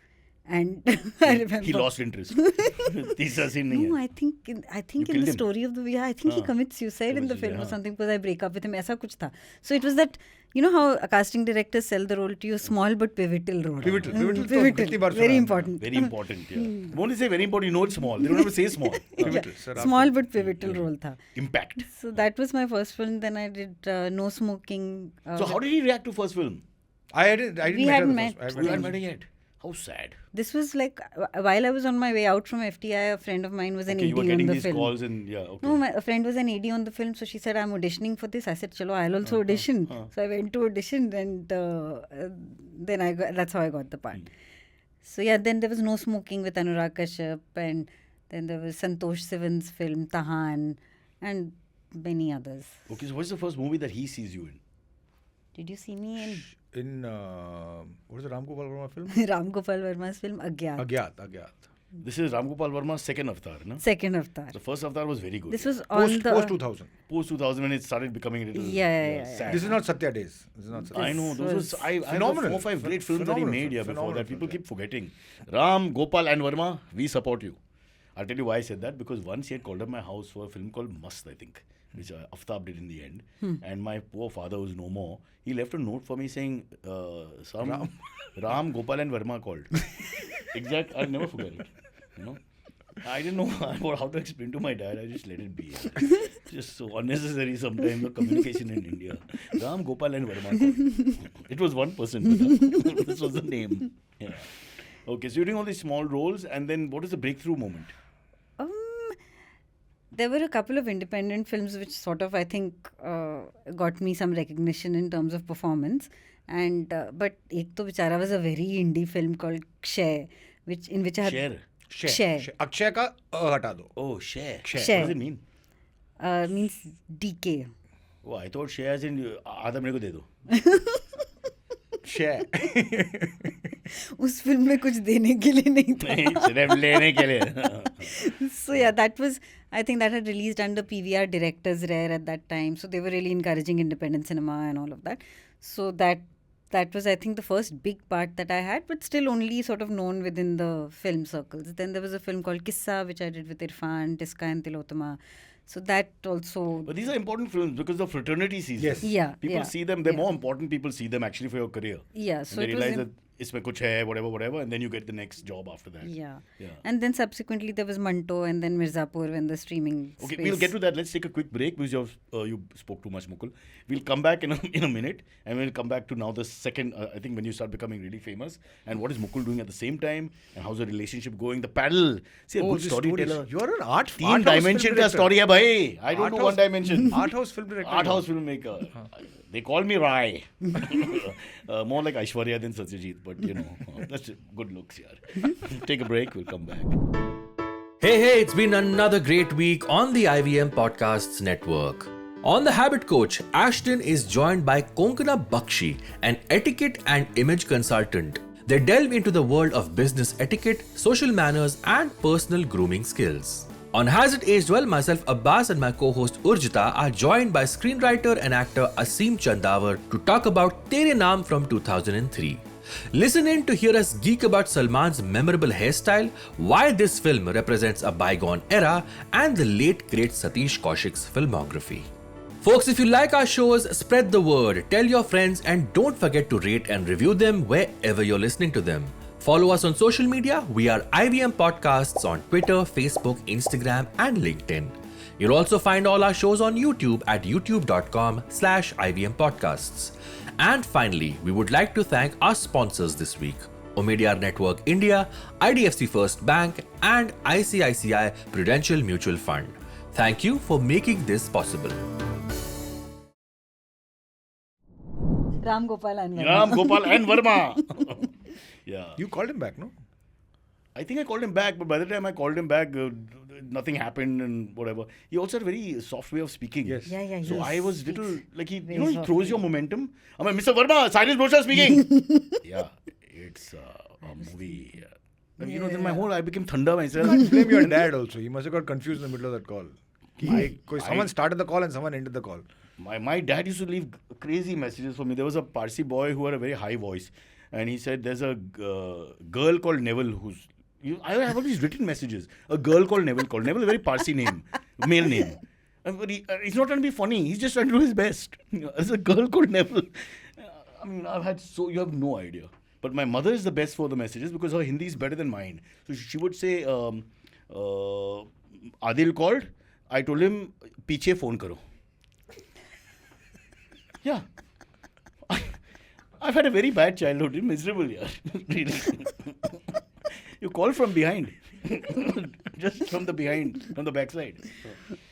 And I remember... He lost interest. Teesra scene nahi No, hai. I think in killed the him? story of the movie, I think he commits suicide in the Commits film or suicide, something because I break up with him. Aisa kuch tha. So it was that, you know how casting directors sell the role to you, small but pivotal role. Pivotal. Pivotal. Pivotal. Bar Very सुना है important. Very important, yeah. Won't say very important, you know it's small. They don't have to say small. Pivotal, sir, Small but pivotal role tha. Impact. So that was my first film. Then I did No Smoking. So how did he react to first film? I didn't We meet her hadn't the met. first- I You hadn't hadn't met met her yet. How sad. This was like while I was on my way out from FTI, a friend of mine was an Okay, you were AD on getting the these film. calls and okay. No, a friend was an AD on the film, so she said, I'm auditioning for this. I said, Chalo, I'll also audition. So I went to audition and then that's how I got the part. So yeah, then there was No Smoking with Anurag Kashyap, and then there was Santosh Sivan's film Tahan and many others. Okay, so what's the first movie that he sees you in? Did you see me in what is the Ram Gopal Verma film? Ram Gopal Verma's film Agyat? Agyat. This is Ram Gopal Verma's second avatar, no? Second Avatar. The first avatar was very good. This was on the... Post 2000. Post 2000 when it started becoming a little Yeah. sad. This is not Satya Days. This is not Satya. I know. Those was was I have phenomenal. 4 or 5 great films that he Phenomenal made film. before Phenomenal that. People film, keep forgetting. Ram, Gopal and Verma, we support you. I'll tell you why I said that. Because once he had called up my house for a film called Mast, I think, which Aftab did in the end. And my poor father, who's no more, he left a note for me saying, Ram, Gopal and Verma called. Exact. I'll never forget it. You know? I didn't know how to explain to my dad. I just let it be. Just so unnecessary sometimes, the communication in India. Ram, Gopal and Verma called. It was one person. This was the name. Yeah. Okay, so you're doing all these small roles, and then what is the breakthrough moment? There were a couple of independent films which sort of, I think, got me some recognition in terms of performance. And but ek to bichara was a very indie film called Kshay, in which I had... Share. Share. Akshay का हटा दो. Oh, share. Share. What does it mean? Means decay. Oh, I thought share as in आधा मेरे को दे दो. Share. उस film में कुछ देने के लिए नहीं था. नहीं, सिर्फ लेने के लिए. So yeah, that was, I think that had released under PVR Directors Rare at that time. So they were really encouraging independent cinema and all of that. So that was, I think, the first big part that I had, but still only sort of known within the film circles. Then there was a film called Kissa, which I did with Irfan, Tiska and Tilotama. So that also... But these are important films because the fraternity sees Yes. them. Yeah. People see them. They're more important. People see them actually for your career. Yeah, so And they it was... realize that इसमें कुछ है, whatever, and then you get the next job after that. Yeah. Yeah. And then subsequently there was Manto and then Mirzapur when the streaming Okay, space... we'll get to that. Let's take a quick break because you spoke too much, Mukul. We'll come back in a minute, and we'll come back to now the second, I think when you start becoming really famous, and what is Mukul doing at the same time, and how's the relationship going, the paddle. See, a good this storyteller. story. You're an art तीन house dimension film का director. story है भाई. I don't Art know house- one dimension. Art house film director. Art house filmmaker. They call me Rai. More like Aishwarya than Satyajit, but that's good looks here. Take a break, we'll come back. Hey, it's been another great week on the IVM Podcasts Network. On The Habit Coach, Ashton is joined by Konkana Bakshi, an etiquette and image consultant. They delve into the world of business etiquette, social manners, and personal grooming skills. On Has It Aged Well, myself Abbas and my co-host Urjita are joined by screenwriter and actor Aseem Chandavar to talk about Tere Naam from 2003. Listen in to hear us geek about Salman's memorable hairstyle, why this film represents a bygone era, and the late great Satish Kaushik's filmography. Folks, if you like our shows, spread the word, tell your friends, and don't forget to rate and review them wherever you're listening to them. Follow us on social media. We are IVM Podcasts on Twitter, Facebook, Instagram, and LinkedIn. You'll also find all our shows on YouTube at youtube.com/IVM Podcasts. And finally, we would like to thank our sponsors this week: Omidyar Network India, IDFC First Bank, and ICICI Prudential Mutual Fund. Thank you for making this possible. Ram Gopal and Verma. Ram, Gopal and Verma. Yeah. You called him back, no? I think I called him back, but by the time I called him back, nothing happened and whatever. He also had a very soft way of speaking. Yes. Yeah, So he I was speaks little, like he very throws softly. your momentum. I'm like, Mr. Verma, Cyrus Brocha speaking. Yeah, it's a movie. And you know, then I became thunder myself. Can't blame your dad also. He must have got confused in the middle of that call. Someone started the call and someone ended the call. My dad used to leave crazy messages for me. There was a Parsi boy who had a very high voice, and he said, "There's a girl called Neville who's." I have all these written messages. A girl called Neville. Neville, a very Parsi name, male name. But he's not trying to be funny. He's just trying to do his best. There's a girl called Neville. I mean, you have no idea. But my mother is the best for the messages because her Hindi is better than mine. So she would say, Adil called. I told him, "Piche phone karo." Yeah. I've had a very bad childhood. Miserable, yeah. Really. You call from behind. Just from the behind, from the backside.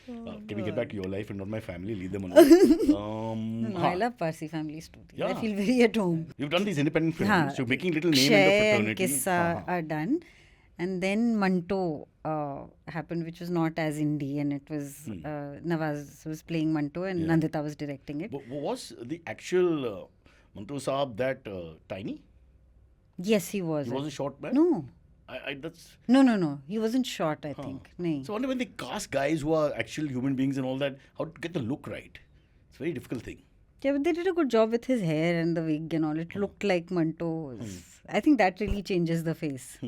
Can we get back to your life and not my family? Leave them alone. No, I love Parsi families too. I Yeah. feel very at home. You've done these independent films. Haan. So making little name in the Kshay and fraternity. Kissa are done. And then Manto happened, which was not as indie, and it was Nawaz was playing Manto and Nandita was directing it. Was the actual Manto Saab that tiny? Yes, he was. He was a short man? No. That's... No. He wasn't short, I think. No. So I wonder when they cast guys who are actual human beings and all that, how to get the look right. It's a very difficult thing. Yeah, but they did a good job with his hair and the wig and all. It looked like Manto. I think that really changes the face.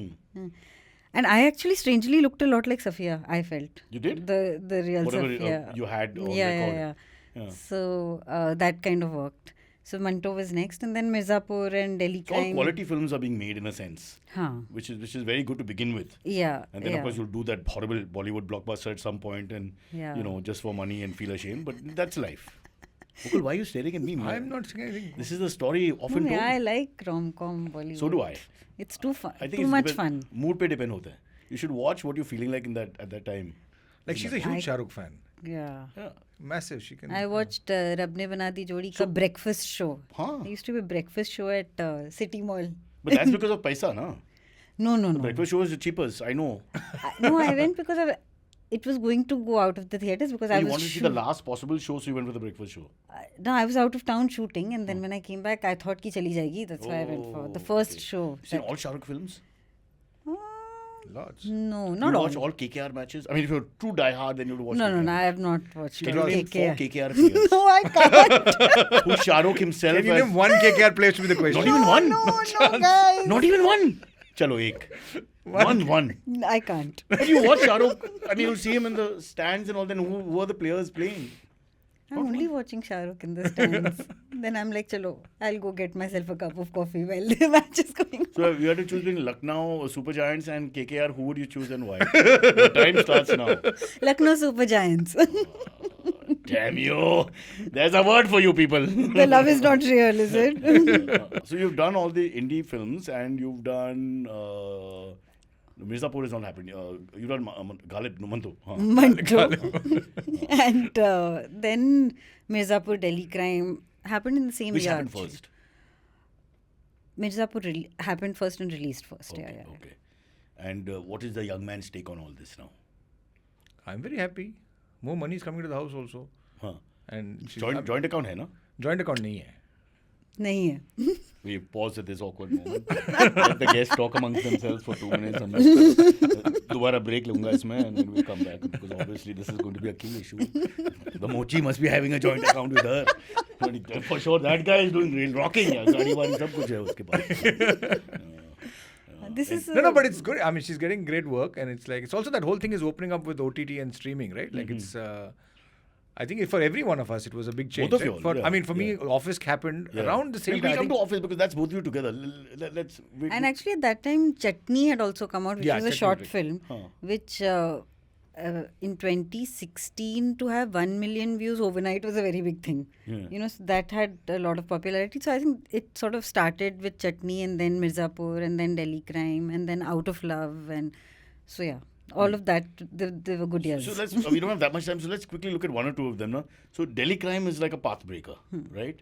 And I actually strangely looked a lot like Safia, I felt. You did? The real Whatever Safia. you had on record. Yeah. So that kind of worked. So Manto was next, and then Mirzapur and Delhi So all Crime. quality films are being made in a sense, which is very good to begin with. Yeah. And then of course you'll do that horrible Bollywood blockbuster at some point and just for money and feel ashamed. But that's life. Mukul, why are you staring at me? I'm not saying anything. This is the story often told. I like rom-com Bollywood. So do I. It's too fun. I think Too much fun. Mood pe depend hota hai. You should watch what you're feeling like at that time. Like she's a huge Shah Rukh fan. Yeah. Massive. She can. I watched Rab Ne Bana Di Jodi ka breakfast show. Huh. There used to be a breakfast show at City Mall. But that's because of paisa, na? No. Breakfast show is the cheapest, I know. I went because it was going to go out of the theatres because I You was wanted to see the last possible show, so you went for the breakfast show. No, I was out of town shooting, and then when I came back, I thought ki chali jayegi. That's why I went for the first show. You've seen all Shah Rukh films? Lots. No, You not all. watch all KKR matches? I mean, if you're true diehard, then you'll watch KKR. No, I have not watched Can you name KKR. 4 KKR players? No, I can't. Who Shah Rukh himself Can you has... name one KKR player to be the question? Not even one? No, guys. Not even one? Chalo, ek. One. I can't. But you watch Shah Rukh, and you'll see him in the stands and all, then who are the players playing? I'm only watching Shah Rukh in the stands. Then I'm like, chalo, I'll go get myself a cup of coffee while the match is going on. So if you had to choose between Lucknow Super Giants and KKR, who would you choose and why? The time starts now. Lucknow Super Giants. Damn you. There's a word for you people. The love is not real, is it? So you've done all the indie films and you've done... Mirzapur is not happening. You've done Ghalib, Manto. Manto. And then Mirzapur Delhi Crime happened in the same Which year. happened actually. first? Mirzapur happened first and released first. Okay. And what is the young man's take on all this now? I'm very happy. More money is coming to the house also. Huh. And Joint account hai na? Joint account nahi hai. नहीं है. We pause at this awkward moment. Let the guests talk amongst themselves for 2 minutes. And दोबारा break लूँगा इसमें and then we'll come back because obviously this is going to be a king issue. The Mochi must be having a joint account with her. For sure that guy is doing real rocking. गाड़ी वाड़ी सब कुछ है उसके पास. This is No, but it's good. I mean, she's getting great work, and it's also that whole thing is opening up with OTT and streaming, right? Like it's. I think for every one of us, it was a big change. Both of right? you all, yeah. I mean, for me, Office happened around the same We'll time. I come think- to Office because that's both of you together. Let's. And actually at that time Chutney had also come out, which was a Chutney short was big. film, which in 2016 to have 1 million views overnight was a very big thing. You know, so that had a lot of popularity. So I think it sort of started with Chutney and then Mirzapur and then Delhi Crime and then Out of Love, and so yeah. All of that, they were good years. So we don't have that much time, so let's quickly look at one or two of them. No? So Delhi Crime is like a path breaker, right?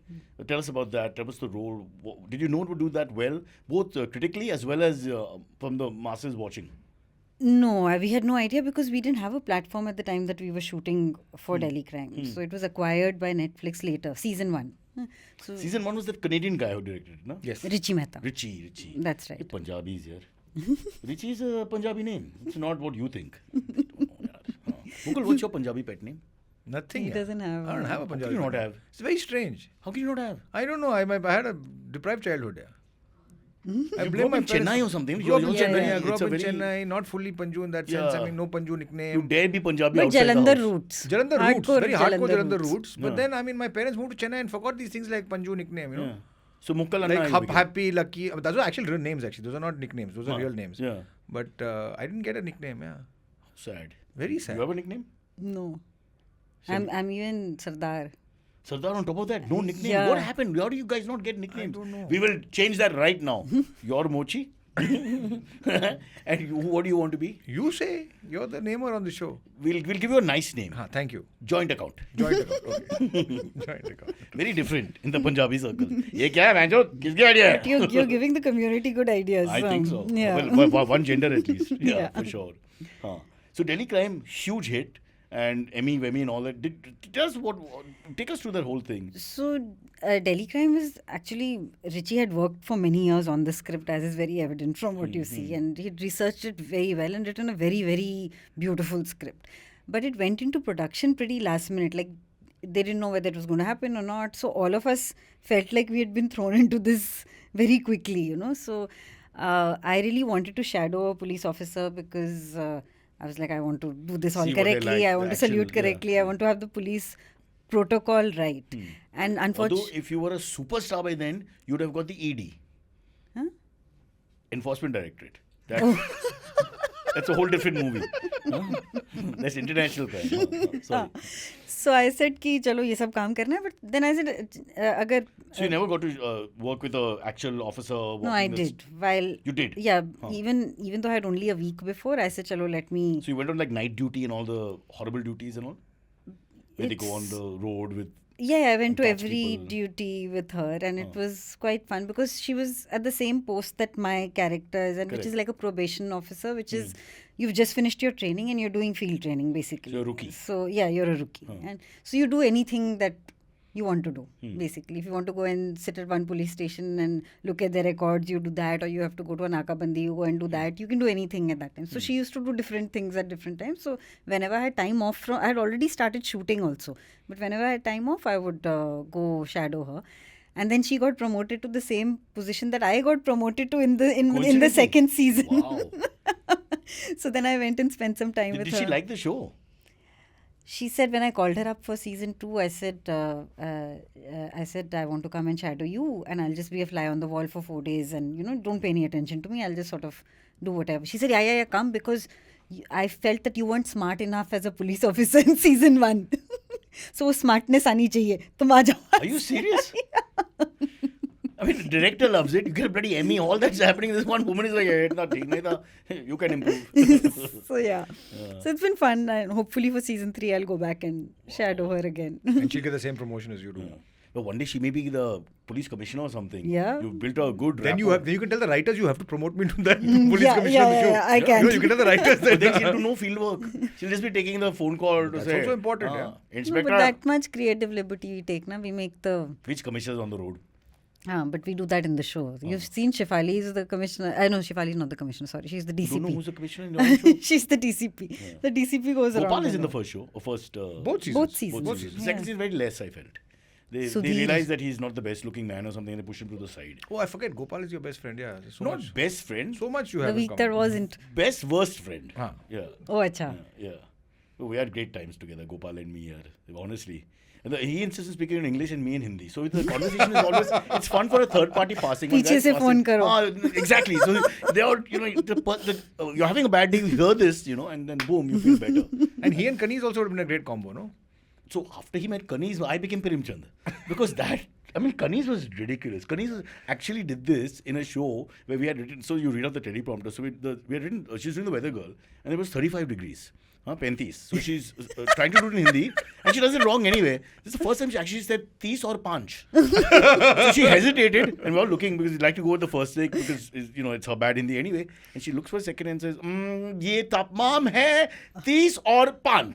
Tell us about that. Tell us the role. Did you know it would do that well, both critically as well as from the masses watching? No, we had no idea because we didn't have a platform at the time that we were shooting for Delhi Crime. So it was acquired by Netflix later, season 1. So Season 1 was that Canadian guy who directed it, no? Yes. Richie Mehta. Richie. That's right. The Punjabis here. Richie is a Punjabi name. It's not what you think. I don't know, yaar. Mukul, what's your Punjabi pet name? Nothing. He yeah. doesn't have. I don't have a How Punjabi. can you not name. have? It's very strange. How can you not have? I don't know. I had a deprived childhood. Yeah. I You grew blame up my in parents. Chennai or something? Grew up in You're- Chennai. yeah. I grew It's up a in very- Chennai. Not fully Panju in that sense. I Yeah. mean, no Panju You nickname. dare be Punjabi But outside the Jalandhar house. roots. Jalandhar roots. Hardcore Very hardcore Jalandhar roots. roots. But Yeah. then, I mean, my parents moved to Chennai and forgot these things like Panju nickname, you know. Yeah. So Mukkal Anna Like you became. Happy, Lucky. Those are actually real names, actually. Those are not nicknames. Those are Huh. real names. Yeah. But I didn't get a nickname, yeah. Sad. Very sad. You have a nickname? No. So- I'm even Sardar. Sardar on top of that, no nickname. Yeah. What happened? How do you guys not get nicknames? don't know. We will change that right now. You're Mochi. And you, what do you want to be? You say you're the namer on the show. We'll give you a nice name. Thank you. Joint account. Joint account. Okay. Joint account. Very different in the Punjabi circle. ये क्या है मैंजो? किसकी idea है? You're giving the community good ideas. I think so. Yeah. Well, one gender at least. Yeah, Yeah. for sure. So Delhi Crime, huge hit. And Emmy, Wemmy and all that. Tell us take us through that whole thing. So, Delhi Crime is actually, Richie had worked for many years on the script, as is very evident from what you see. And he'd researched it very well and written a very, very beautiful script. But it went into production pretty last minute. Like, they didn't know whether it was going to happen or not. So, all of us felt like we had been thrown into this very quickly, you know. So, I really wanted to shadow a police officer because I was like, I want to do this all See what they correctly. like, I the want to actual- salute yeah. correctly. I want to have the police protocol right. And Although unfortunately, if you were a superstar by then, you'd have got the ED. Huh? Enforcement Directorate. That's a whole different movie. Huh? That's international crime. Sorry. so I said कि चलो ये सब काम करना है, but then I said अगर So you never got to work with an actual officer? no, I did. While You did? yeah, Huh. even though I had only a week before, I said चलो let me. So you went on like night duty and all the horrible duties and all? Where they go on It's- the road with... Yeah, I went to and catch every people. duty with her, and it was quite fun because she was at the same post that my character is, and which is Correct. like a probation officer, which is you've just finished your training and you're doing field training basically. So you're a rookie. So yeah, you're a rookie, and so you do anything that you want to do basically. If you want to go and sit at one police station and look at their records, you do that, or you have to go to a Nakabandi, you go and do that. You can do anything at that time. So she used to do different things at different times. So whenever I had time off from, I had already started shooting also, but whenever I had time off, I would go shadow her. And then she got promoted to the same position that I got promoted to in the Coincidentally? second season. Wow. So then I went and spent some time with Did her. she like the show? She said when I called her up for season 2, I said I want to come and shadow you, and I'll just be a fly on the wall for 4 days, and don't pay any attention to me. I'll just sort of do whatever. She said, yeah, come, because I felt that you weren't smart enough as a police officer in season 1. So smartness aani chahiye. Tum aa jao. Are you serious? I mean, the director loves it. You get a bloody Emmy. All that's happening. This one woman is like, hey, itna theek nahi tha. You can improve. So yeah. So it's been fun, and hopefully for season 3 I'll go back and shadow her again. And she'll get the same promotion as you do. But one day she may be the police commissioner or something. Yeah. You've built a good Then rapport. you can tell the writers you have to promote me to that police yeah, commissioner of the show. yeah, I can. You can tell the writers But that. then she'll do no field work. She'll just be taking the phone call to That's say. also important, "Ah, yeah." No, Inspector, but that much creative liberty we take, na, we make the. which commissioner is on the road? But we do that in the show. You've seen Shefali is the commissioner. I know Shefali is not the commissioner. Sorry, she's the You don't know DCP. who's the commissioner in your own show? She's the DCP. The DCP goes around. Gopal is in the road. first show, or first. Both seasons. Both seasons. Both seasons. The second Yeah. season very less, I felt. They Sudhir. realize that he's not the best looking man or something and they push him to the side. Oh, I forget. Gopal is your best friend. Yeah. There's so Not much. best friend, So much you The have in week that common. wasn't. best worst friend. Huh. Yeah. Oh, acha. Yeah. So we had great times together, Gopal and me here, honestly. And he insists on speaking in English and me in Hindi. So the conversation is always, it's fun for a third party passing. One Piche guy's se passing. phone karo. Exactly. So they all, you're having a bad day, you hear this, and then boom, you feel better. And he and Kanis also would have been a great combo, no? So after he met Kanis, I became Pirimchand. Because Kanis was ridiculous. Kanis actually did this in a show where we had written, so you read out the teleprompter. So we had written, she's doing the weather girl, and it was 35 degrees. 35. So she's trying to do it in Hindi, and she does it wrong anyway. This is the first time she actually said 30 or 5. So she hesitated, and we were looking because we'd like to go with the first take because it's her bad Hindi anyway. And she looks for a second and says, "Ye tapmam hai 30 or 5."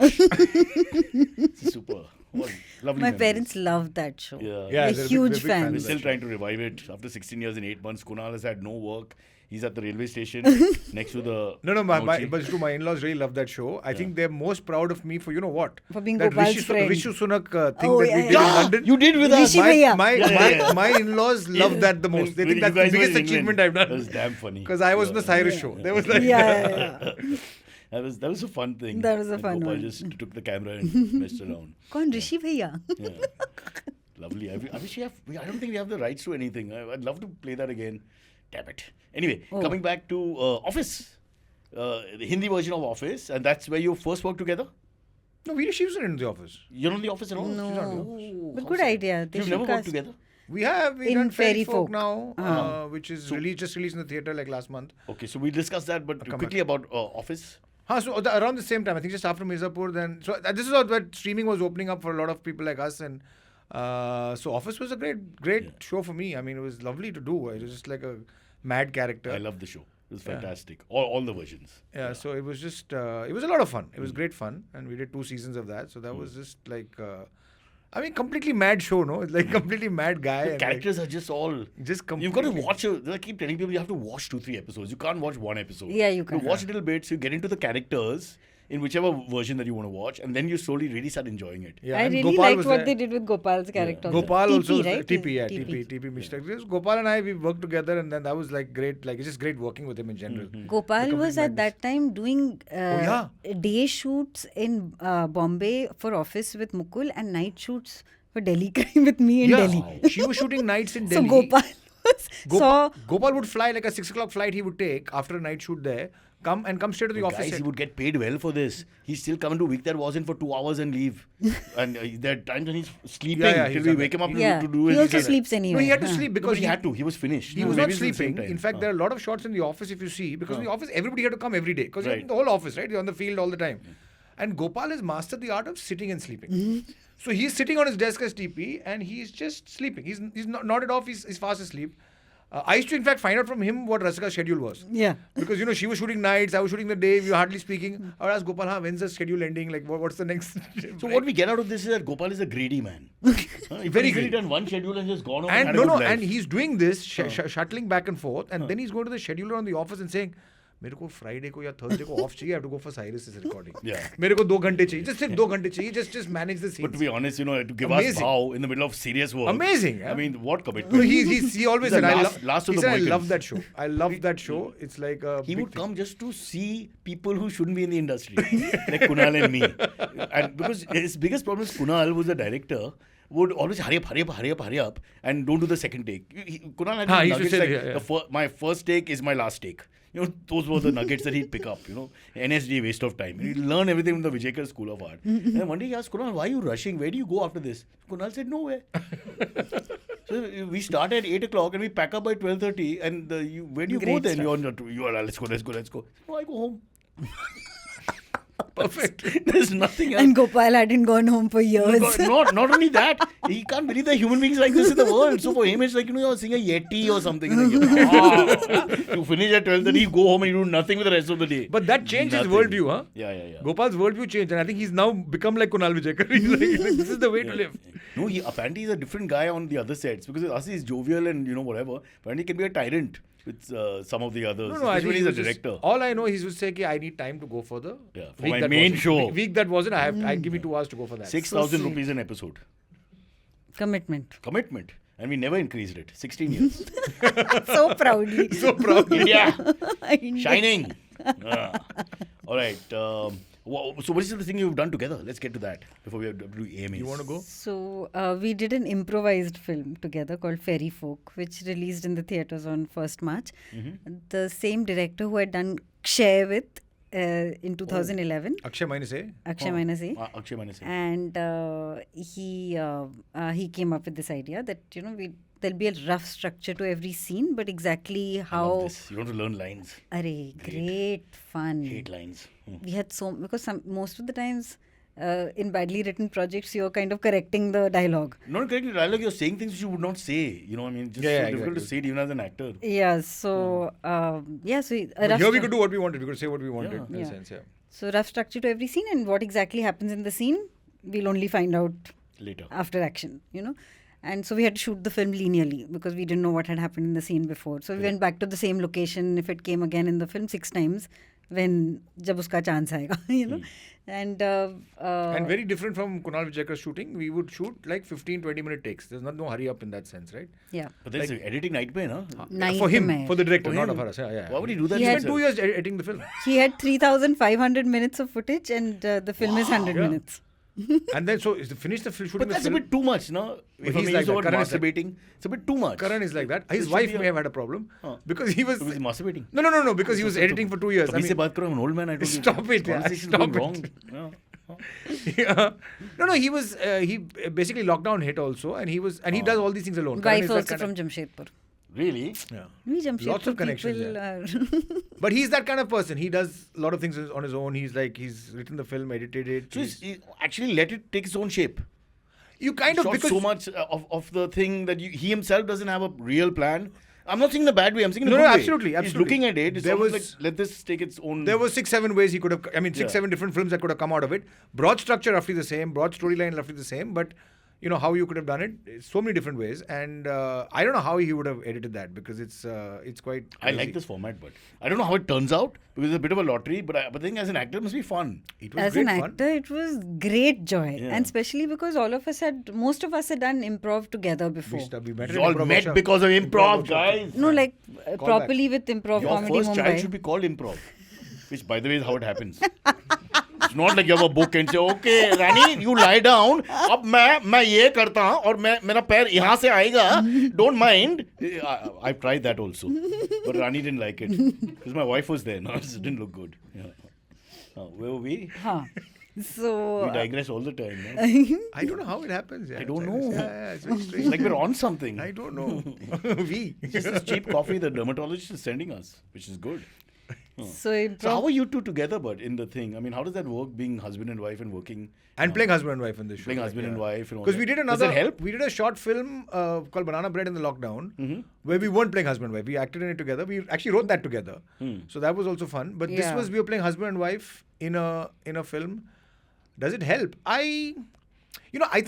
Super. What lovely My memories. parents loved that show. Yeah. Yeah, They're they're huge big fans fans. We're still trying to revive it. After 16 years and 8 months, Kunal has had no work. He's at the railway station next to the. No, but Mochi. it's true, my in-laws really love that show. I think they're most proud of me for, you know what? For being that Gopal's friend. Rishi Sunak thing Oh, that yeah, we did yeah. in London. You did with us. Rishi Bhaiya. My in-laws love that the most. They think that's the biggest achievement I've That was done. damn funny. Because I was on the Cyrus show. There was like Yeah. That was a fun thing. That was a And fun Gopal one. just took the camera and messed around. Kaun Rishi Bhaiya? Yeah. Lovely. I wish I don't think we have the rights to anything. I'd love to play that again. Damn it. Anyway, Oh. coming back to Office, the Hindi version of Office, and that's where you first worked together. no, she was in the office. You're on the Office at all. No. She's not in the Office. But How good sad. idea. They You've should never worked cast- together. We In done Fairy Folk Folk. now, which is So- just released in the theatre like last month. Okay, so we'll discuss that, but come quickly about Office. So around the same time, I think just after Mirzapur, then this is where streaming was opening up for a lot of people like us, and so Office was a great show for me. I mean, it was lovely to do. It was just like a mad character. I love the show. It was fantastic. All the versions. Yeah, so it was just it was a lot of fun. It was great fun, and we did 2 seasons of that. So that was just like completely mad show, no? It's like completely mad guy. The and, characters are just all. just You've got to completely- watch. I keep telling people you have to watch 2-3 episodes. You can't watch one episode. Yeah, you can. watch little bits. You get into the characters in whichever version that you want to watch, and then you slowly really start enjoying it. Yeah, I and really Gopal liked was what there. they did with Gopal's character. Gopal TP, also, right? TP Mishra. Because Gopal and I, we worked together, and then that was like great. Like it's just great working with him in general. Gopal The was complete at that time doing yeah. day shoots in Bombay for Office with Mukul and night shoots for Delhi Crime with me in Delhi. She was shooting nights in So Delhi. Gopal was Gopal would fly like a 6 o'clock flight. He would take after a night shoot there. Come straight to the office. Guys, he would get paid well for this. He's still coming to week that wasn't for 2 hours and leave. And there are times when he's sleeping Yeah, till he's we done wake that. him up yeah, to do he his also business. sleeps anyway. No, he had to Huh. sleep Because because he had to. He was finished. He was Maybe not it's the same sleeping. time. In fact, there are a lot of shots in the office if you see, because in the office everybody had to come every day because you're in Right. the whole office, right? You're on the field all the time. And Gopal has mastered the art of sitting and sleeping. So he's sitting on his desk as TP and he's just sleeping. He's not nodded off. He's fast asleep. I used to in fact find out from him what Rasika's schedule was. Yeah. Because she was shooting nights, I was shooting the day, we were hardly speaking. I would ask Gopal, when's the schedule ending? Like what's the next? So what we get out of this is that Gopal is a greedy man. Very greedy. greedy. Done one schedule and just gone home And and had a good life. and he's doing this shuttling back and forth, and then he's going to the scheduler on the office and saying, मेरे को Friday को या Thursday को of चाहिए, I have to go for Cyrus's recording. Yeah. मेरे को 2 घंटे चाहिए, just सिर्फ 2 घंटे चाहिए, just manage the But scenes. to be honest, to give Amazing. us bow in the middle of serious work. Amazing, yeah. I mean, what No, commitment. he always He's said, the I last- last of he the said, I Mohicans. love that show. I love that show. It's like a He big would thing. come just to see people who shouldn't be in the industry, like Kunal and me. And because his biggest problem is Kunal, who's the director, would always hurry up, and don't do the second take. Kunal had he these used to nuggets say, like yeah. my first take is my last take. Those were the nuggets that he'd pick up. NSD, waste of time. He'd learn everything from the Vijayakar School of Art. And then one day he asked Kunal, "Why are you rushing? Where do you go after this?" Kunal said, "Nowhere." So we start at 8 o'clock and we pack up by 12:30. And where do you go Great then? stuff. You are let's go. No, I go home. Perfect. There's nothing else. And Gopal hadn't gone home for years. Not only that, he can't believe there are human beings like this in the world. So for him, it's like, you're seeing a Yeti or something. You finish at 12:30, you go home and you do nothing with the rest of the day. But that changed his Nothing. worldview, huh? Yeah. Gopal's worldview changed, and I think he's now become like Kunal Vijayakar. He's like, this is the way to live. No, apparently he's a different guy on the other sets because with us he's jovial and whatever. Apparently he can be a tyrant with some of the others. No, I Especially think when he's a he was just- director. all I know, he would say, I need time to go for the For week my that main wasn't. show. Week that wasn't, I give me 2 hours to go for that. 6,000 sweet. rupees an episode. Commitment. Commitment. And we never increased it. 16 years. So proudly. So proud. India. India. Shining. All right. So what is the thing you've done together? Let's get to that before we do AMAs. You want to go? So we did an improvised film together called Fairy Folk, which released in the theatres on 1st March. The same director who had done Kshay with in 2011, Akshay Minus A. Akshay Minus A. Akshay Manase. And he came up with this idea that there'll be a rough structure to every scene, but exactly I love how this. You want to learn lines. great fun. Hate lines. We had because most of the times in badly written projects you're kind of correcting the dialogue. Not correctly dialogue, you're saying things which you would not say. Just Yeah, so difficult exactly. to say it even as an actor. Yeah, so so a But rough here we stru- could do what we wanted. We could say what we wanted in Yeah. a sense, yeah. So rough structure to every scene, and what exactly happens in the scene we'll only find out Later. after action, And so we had to shoot the film linearly because we didn't know what had happened in the scene before. So we went back to the same location if it came again in the film 6 times when jab uska chance aayega, you know. And very different from Kunal Vijaykar's shooting. We would shoot like 15-20 minute takes. There's no hurry up in that sense, right? yeah. But there's editing nightmare, no? Night For him, mein. for the director, For not him. for us. Yeah. Why would he do that? He to had Spent himself? 2 years editing the film. He had 3,500 minutes of footage and the film is 100 Yeah. minutes. And then so finish the shooting But the that's a film. bit too much, no? If he's I like use the that. word Karan is like- masturbating, it's a bit too much. Karan is like that. His It should wife be a- may have had a problem Huh. because he was. Because he's masturbating. No, because he was editing for 2 years. Kabhi se baat karo, I'm an old man. I told you. Stop it, yeah, Conversation's stop going it. wrong. Yeah. Yeah. No, he was. He basically lockdown hit also, and he was, and he does all these things alone. Karan Wife is that also kind from Jamshedpur. Really? yeah. We Jamshedpur Lots of connections people there. are But he's that kind of person. He does a lot of things on his own. He's written the film, edited it. So he actually let it take its own shape. You kind of Shot because so much of the thing that he himself doesn't have a real plan. I'm not saying in a bad way. I'm saying in a No, good no, way. absolutely, He's absolutely. looking at it. It's There almost was- like, let this take its own. there were 6-7 ways he could have. I mean, Yeah. 6-7 different films that could have come out of it. Broad structure roughly the same. Broad storyline roughly the same. But you know how you could have done it. So many different ways. And I don't know how he would have edited that because it's quite. I like crazy. this format, but I don't know how it turns out because it's a bit of a lottery. But I think as an actor, it must be fun. It was as great an fun. actor, it was great joy, Yeah. and especially because most of us had done improv together before. We met at You all improv met workshop. because of improv, workshop. guys. No, like Call properly with Improv Your Comedy first child Mumbai. should be called improv, which, by the way, is how it happens. It's not like you have a book and say, okay, Rani, you lie down. अब मैं ये करता हूँ और मेरा पैर यहाँ से आएगा. Don't mind. I've tried that also, but Rani didn't like it because my wife was there. No, it didn't look good. Yeah. Where were we? Huh. So We digress all the time. No? I don't know how it happens. Yeah. I don't It's- know. Yeah, it's very It's strange. like we're on something. I don't know. We. It's just this cheap coffee the dermatologist is sending us, which is good. so So how improv. are you two together, but in the thing? I mean, how does that work, being husband and wife and working? And playing husband and wife in this show. Playing husband and wife and all Because we that. did Does another. it help? We did a short film called Banana Bread in the Lockdown, Mm-hmm. where we weren't playing husband and wife. We acted in it together. We actually wrote that together. Hmm. So that was also fun. But this Yeah. was we were playing husband and wife in a film. Does it help? I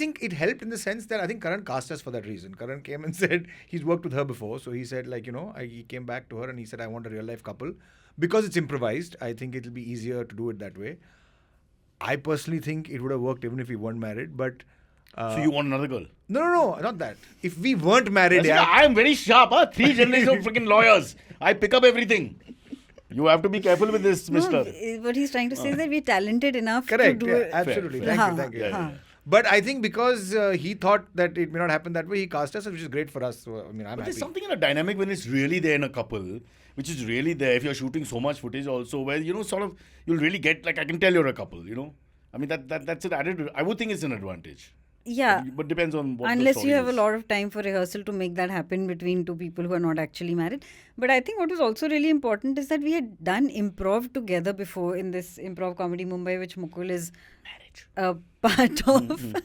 think it helped in the sense that I think Karan cast us for that reason. Karan came and said he's worked with her before, so he said he came back to her and he said I want a real life couple because it's improvised. I think it'll be easier to do it that way. I personally think it would have worked even if we weren't married, but. So you want another girl? No, not that. If we weren't married, I am very sharp. 3 generations of freaking lawyers. I pick up everything. You have to be careful with this, No, mister. what he's trying to say is that we're talented enough correct, to do yeah, it. absolutely. Fair. Thank you. Yeah, yeah. But I think because he thought that it may not happen that way, he cast us, which is great for us. So, I mean, I'm But happy. there's something in a dynamic when it's really there in a couple, which is really there. If you're shooting so much footage also, where sort of you'll really get like I can tell you're a couple. I mean that's an added. I would think it's an advantage. Yeah. But depends on what. the Unless story you have a is. lot of time for rehearsal to make that happen between two people who are not actually married. But I think what was also really important is that we had done improv together before in this Improv Comedy Mumbai, which Mukul is a part of.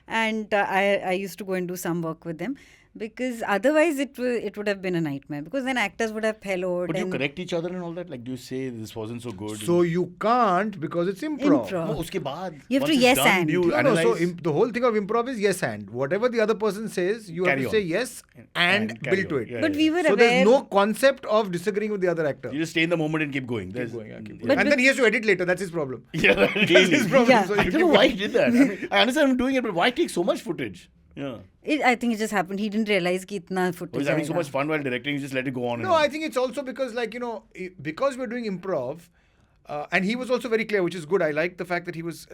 And I used to go and do some work with them. Because otherwise it would have been a nightmare. Because then actors would have fellowed. But do you and correct each other and all that? Like, do you say this wasn't so good? So you can't because it's improv. Improv. No, uske baad, You have once to it's yes done, and. do you No, analyze? so the whole thing of improv is yes and. Whatever the other person says, you Carry have to on. say yes and carry build to on. it. Yeah, But yeah. we were So aware. there's no concept of disagreeing with the other actor. You just stay in the moment and keep going. Keep There's- going, yeah, keep yeah. going. And then he has to edit later. That's his problem. Yeah, That's really. his problem. Yeah. So I you don't know keep why going. he did that. I mean, I understand him doing it, but why take so much footage? Yeah. I think it just happened. He didn't realize कि इतना Or footage he's having so आएगा. much fun while directing, you just let it go on. No, I think it's also because, because we're doing improv, and he was also very clear, which is good. I like the fact that he was,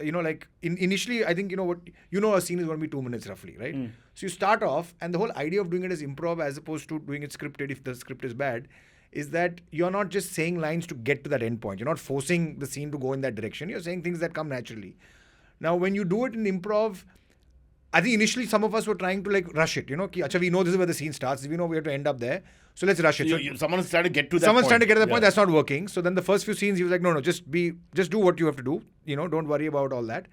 initially, I think, a scene is going to be 2 minutes roughly, right? So you start off, and the whole idea of doing it as improv as opposed to doing it scripted if the script is bad, is that you're not just saying lines to get to that end point. You're not forcing the scene to go in that direction. You're saying things that come naturally. Now, when you do it in improv, I think initially some of us were trying to rush it, ki, "Acha, we know this is where the scene starts. We know we have to end up there. So let's rush it." So Someone's trying to get to that someone's point. trying to get to the point Yeah. that's not working. So then the first few scenes he was like, no, just do what you have to do. Don't worry about all that.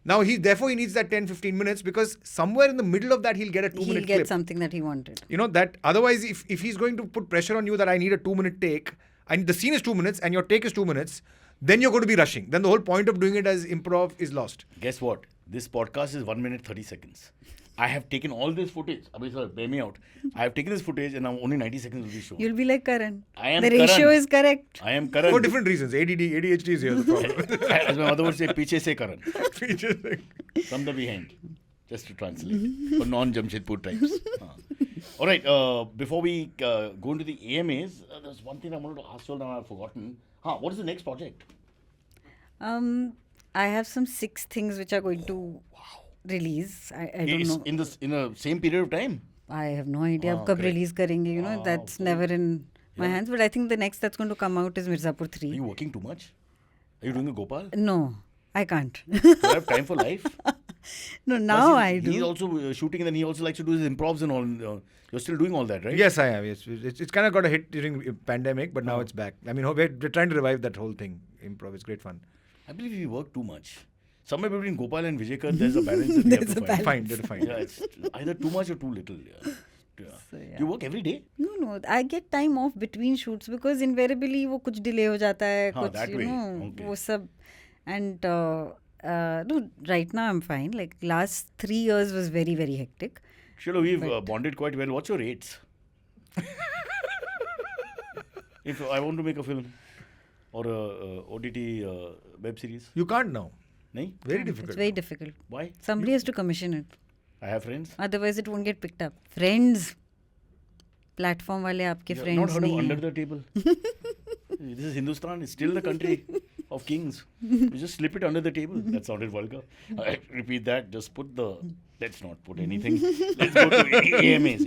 Now therefore he needs that 10-15 minutes because somewhere in the middle of that he'll get a 2-minute He'll get clip. something that he wanted. That otherwise if he's going to put pressure on you that I need a 2-minute take and the scene is 2 minutes and your take is 2 minutes, then you're going to be rushing. Then the whole point of doing it as improv is lost. Guess what? This podcast is 1 minute 30 seconds. I have taken all this footage. Abhi sir, bear me out. I have taken this footage and now only 90 seconds will be shown. You'll be like Karan. I am The ratio Karan. is correct. I am Karan. For different reasons. ADHD is here the problem. As my mother would say, piche se Karan. Features like- From the behind. Just to translate. For non-Jamshedpur types. All right. Before we go into the AMAs, there's one thing I wanted to ask you and I've forgotten. What is the next project? I have some 6 things which are going to release. I don't know. In the same period of time? I have no idea Oh, कब great. release करेंगे. You know, that's never in my hands. But I think the next that's going to come out is Mirzapur Are 3. you working too much? Are you doing a Gopal? No, I can't. Do you have time for life? No, now Plus, I do. He's also shooting and then he also likes to do his improvs and all. You're still doing all that, right? Yes, I am. Yes, it's kind of got a hit during pandemic, but now it's back. I mean, we're trying to revive that whole thing. Improv, it's great fun. I believe we work too much. Somewhere between Gopal and Vijay Kar, there's a balance that we have There's to a find. Fine, they're fine. Yeah, it's either too much or too little. Yeah. So, yeah. You work every day? No, I get time off between shoots because invariably वो कुछ delay हो जाता है, हाँ, कुछ that you way. know Okay. वो सब. And no, right now I'm fine. Like last 3 years was very, very hectic. Shilo, we've bonded quite well. What's your rates? If I want to make a film or a OTT web series, You can't now. nahi? Very It's difficult. very difficult. Why? Somebody has to commission it. I have friends. Otherwise it won't get picked up. Friends. Platform वाले आपके You have friends not heard of नहीं under हैं. the table. This is Hindustan. It's still the country of kings. You just slip it under the table. That sounded vulgar. I repeat that. Just put the. Let's not put anything. Let's go to AMAs.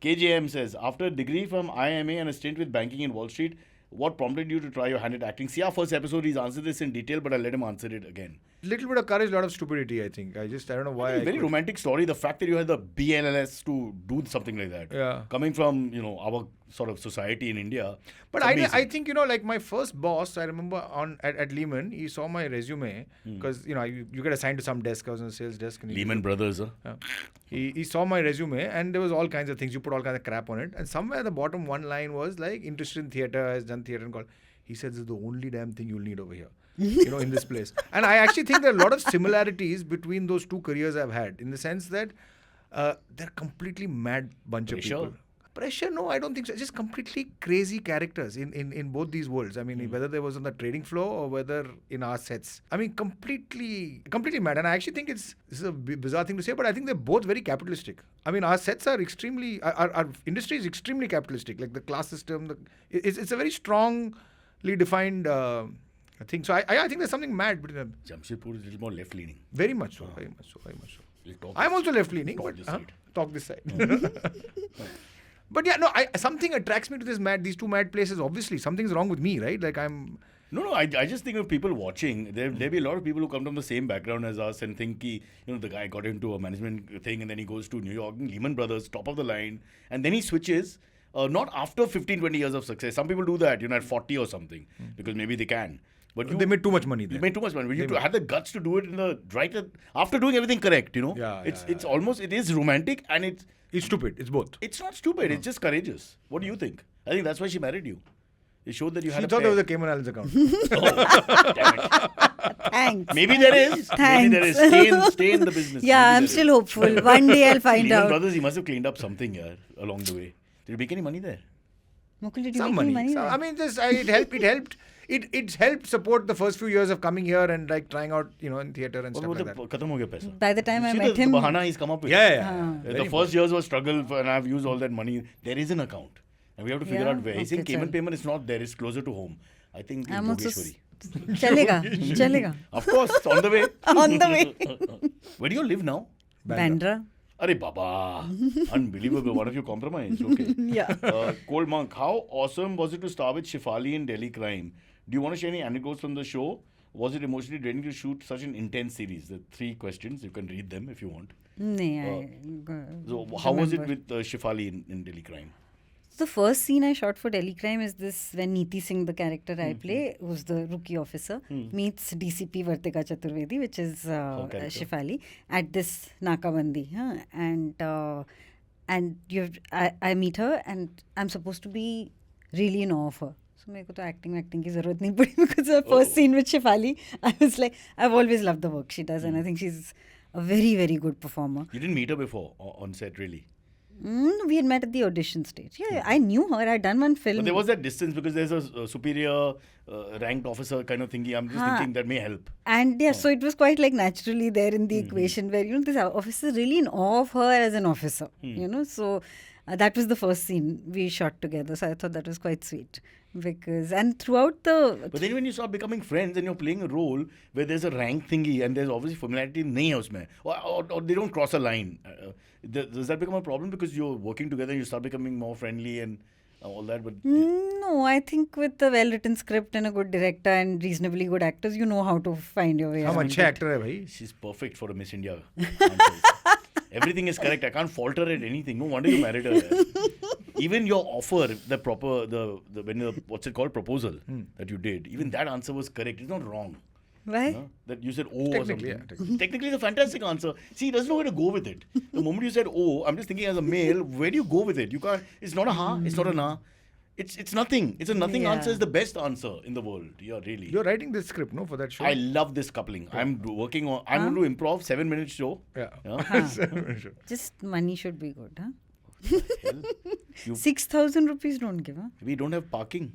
KJM says, after a degree from IMA and a stint with banking in Wall Street, what prompted you to try your hand at acting? See our first episode, he's answered this in detail, but I'll let him answer it again. Little bit of courage, lot of stupidity, I think. I don't know why. I Very could- romantic story. The fact that you had the BNLS to do something like that. Yeah. Coming from, our sort of society in India. But it's I amazing. think, like my first boss, I remember at Lehman, he saw my resume because, you get assigned to some desk. I was on the sales desk. And he- Lehman Brothers, huh? Yeah. He saw my resume and there was all kinds of things. You put all kinds of crap on it. And somewhere at the bottom, one line was like, interested in theatre, has done theatre and called. He said, this is the only damn thing you'll need over here, in this place. And I actually think there are a lot of similarities between those two careers I've had in the sense that they're completely mad bunch Pressure? of people. Pressure? No, I don't think so. Just completely crazy characters in both these worlds. I mean, whether there was on the trading floor or whether in our sets. I mean, completely mad. And I actually think this is a bizarre thing to say, but I think they're both very capitalistic. I mean, our sets are extremely, our industry is extremely capitalistic. Like the class system, it's a very strongly defined thing. So I think there's something mad between them. Jamshedpur is a little more left-leaning. Very much so. Very much so. We'll talk I'm this- also left leaning, talk but this side. talk this side. But yeah, no, something attracts me to these two mad places. Obviously, something's wrong with me, right? Like I'm. No, I just think of people watching. There'll be a lot of people who come from the same background as us and think, the guy got into a management thing and then he goes to New York, Lehman Brothers, top of the line, and then he switches. Not after 15, 20 years of success. Some people do that, at 40 or something, because maybe they can. But They made too much money You there. made too much money. But you have the guts to do it in the right after doing everything correct. Yeah, It's almost, it is romantic and It's stupid. It's both. it's not stupid. It's just courageous. What do you think? I think that's why she married you. It showed that you She had a thought pair. there was a Cayman Islands account. Damn it. Thanks. Maybe there is. Maybe there is. Stay in the business. Yeah, Maybe I'm there still is. hopeful. One day I'll find Lehman out. Brothers, he must have cleaned up something along the way. Did you make any money there? Mukul, did you Some make any money. money? I mean, just it helped. It helped support the first few years of coming here and like trying out, in theater and What stuff was like that. khatam ho gaya paisa? By the time I See met the him, bahana he's come up with. Yeah. The first years was struggle and I've used all that money. There is an account. And we have to figure Yeah, out where. He's saying okay, Cayman sir. payment is not there. It's closer to home. I think in I'm also Yogeshwari. chalega. Of course, it's on the way. On the way. Where do you live now? Bandra. Arey Baba. Unbelievable. What have you compromised? Okay. Yeah. Cold Monk, how awesome was it to star with Shefali in Delhi Crime? Do you want to share any anecdotes from the show? Was it emotionally draining to shoot such an intense series? The 3 questions. You can read them if you want. So, how was it with Shefali in Delhi Crime? The first scene I shot for Delhi Crime is this when Neeti Singh, the character I play, who's the rookie officer, meets DCP Vartika Chaturvedi, which is character. Shefali, at this Nakabandi. And I meet her and I'm supposed to be really in awe of her. So मेरे को तो acting की ज़रूरत नहीं पड़ी because the first scene with Shefali, I was like, I've always loved the work she does and I think she's a very, very good performer. You didn't meet her before on set, really. We had met at the audition stage. Yeah, I knew her. I'd done one film. But there was that distance because there's a superior ranked officer kind of thingy. I'm just thinking that may help. And yeah, so it was quite like naturally there in the equation where, this officer is really in awe of her as an officer, So that was the first scene we shot together. So I thought that was quite sweet. And throughout the... But then when you start becoming friends and you're playing a role where there's a rank thingy and there's obviously familiarity nahi hai usme, or they don't cross a line, does that become a problem because you're working together and you start becoming more friendly and all that? But No, I think with a well-written script and a good director and reasonably good actors, you know how to find your way हम around अच्छे it. actor है भाई. she's perfect for a Miss India answers. Everything is correct. I can't falter at anything. No wonder you married her. Even your offer, what's it called, proposal that you did, even that answer was correct. It's not wrong. Why? That you said oh or Technically, something. yeah, Technically, it's a fantastic answer. See, he doesn't know where to go with it. The moment you said oh, I'm just thinking as a male, where do you go with it? You can't. It's not a ha. It's not a na. It's nothing. It's a nothing Yeah. answer is the best answer in the world. Yeah, really. You're writing this script, no, for that show? I love this coupling. I'm working on. I'm going to improv 7-minute show. Yeah. Yeah. Just money should be good, huh? Hell, you- 6,000 rupees don't give, huh? we don't have parking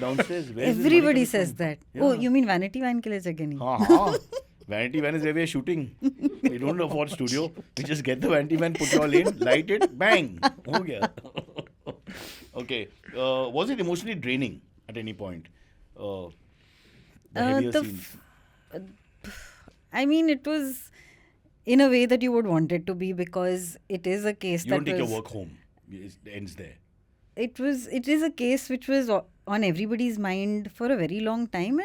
downstairs. Where is this money Everybody coming says from? that. Yeah. Oh, you mean Vanity Van ke liye jagah nahi? हाँ. Vanity van is where we are shooting. We don't afford studio. We just get the vanity van, put it all in, light it, bang. हो गया. Okay. Was it emotionally draining at any point? The heavier the scenes. I mean, it was in a way that you would want it to be because it is a case You that don't take was... your work home. It ends there. It is a case which was on everybody's mind for a very long time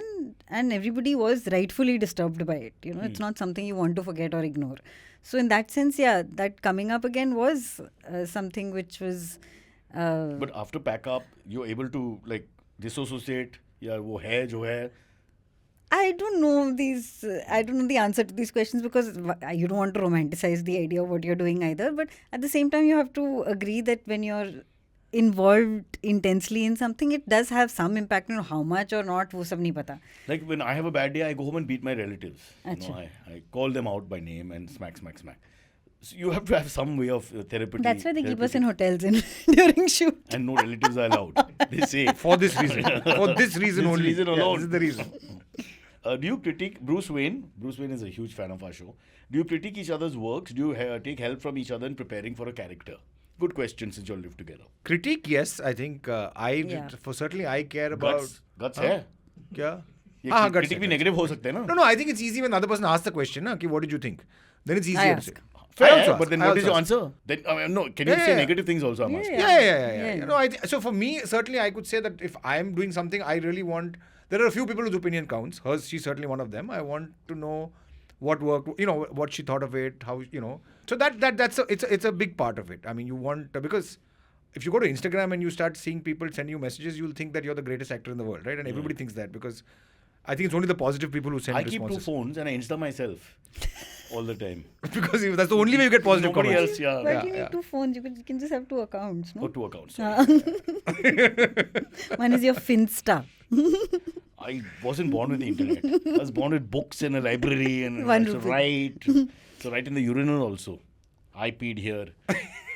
and everybody was rightfully disturbed by it. It's not something you want to forget or ignore. So in that sense, yeah, that coming up again was something which was... But after pack up, you're able to like disassociate. Yeah, वो है जो है. I don't know the answer to these questions because you don't want to romanticize the idea of what you're doing either. But at the same time, you have to agree that when you're involved intensely in something, it does have some impact. How much or not, वो सब नहीं पता. Like when I have a bad day, I go home and beat my relatives. Achha. I call them out by name and smack. So you have to have some way of therapy. That's why they keep us in hotels during shoot. And no relatives are allowed. They say. For this reason. For this reason This only. reason Yeah, alone. this is the reason. Do you critique Bruce Wayne? Bruce Wayne is a huge fan of our show. Do you critique each other's works? Do you take help from each other in preparing for a character? Good question since you all live together. Critique, yes. I think certainly I care about... Guts Huh? है? क्या? ये हाँ, guts critique है, भी guts. negative हो सकते हैं ना? No, I think it's easy when the other person asks the question, na, ki, what did you think? Then it's easier to ask. say. I Fair, also but ask. then I what is also your ask. answer? Then no, can you Yeah, say yeah. negative things also? I'm asking. Yeah. No, so for me, certainly I could say that if I am doing something, I really want... There are a few people whose opinion counts. Hers, she's certainly one of them. I want to know what worked, what she thought of it, how, So it's a big part of it. I mean, you want... Because if you go to Instagram and you start seeing people send you messages, you'll think that you're the greatest actor in the world, right? And everybody thinks that because I think it's only the positive people who send I keep responses. 2 phones and I Insta myself all the time. Because that's the only way you get positive Nobody comments. else, yeah. Why do you yeah. need 2 phones? You can just have 2 accounts, no? Or 2 accounts. Sorry. One is your Finsta. I wasn't born with the internet. I was born with books in a library and I One used to rupee. write. So write in the urinal also. I peed here.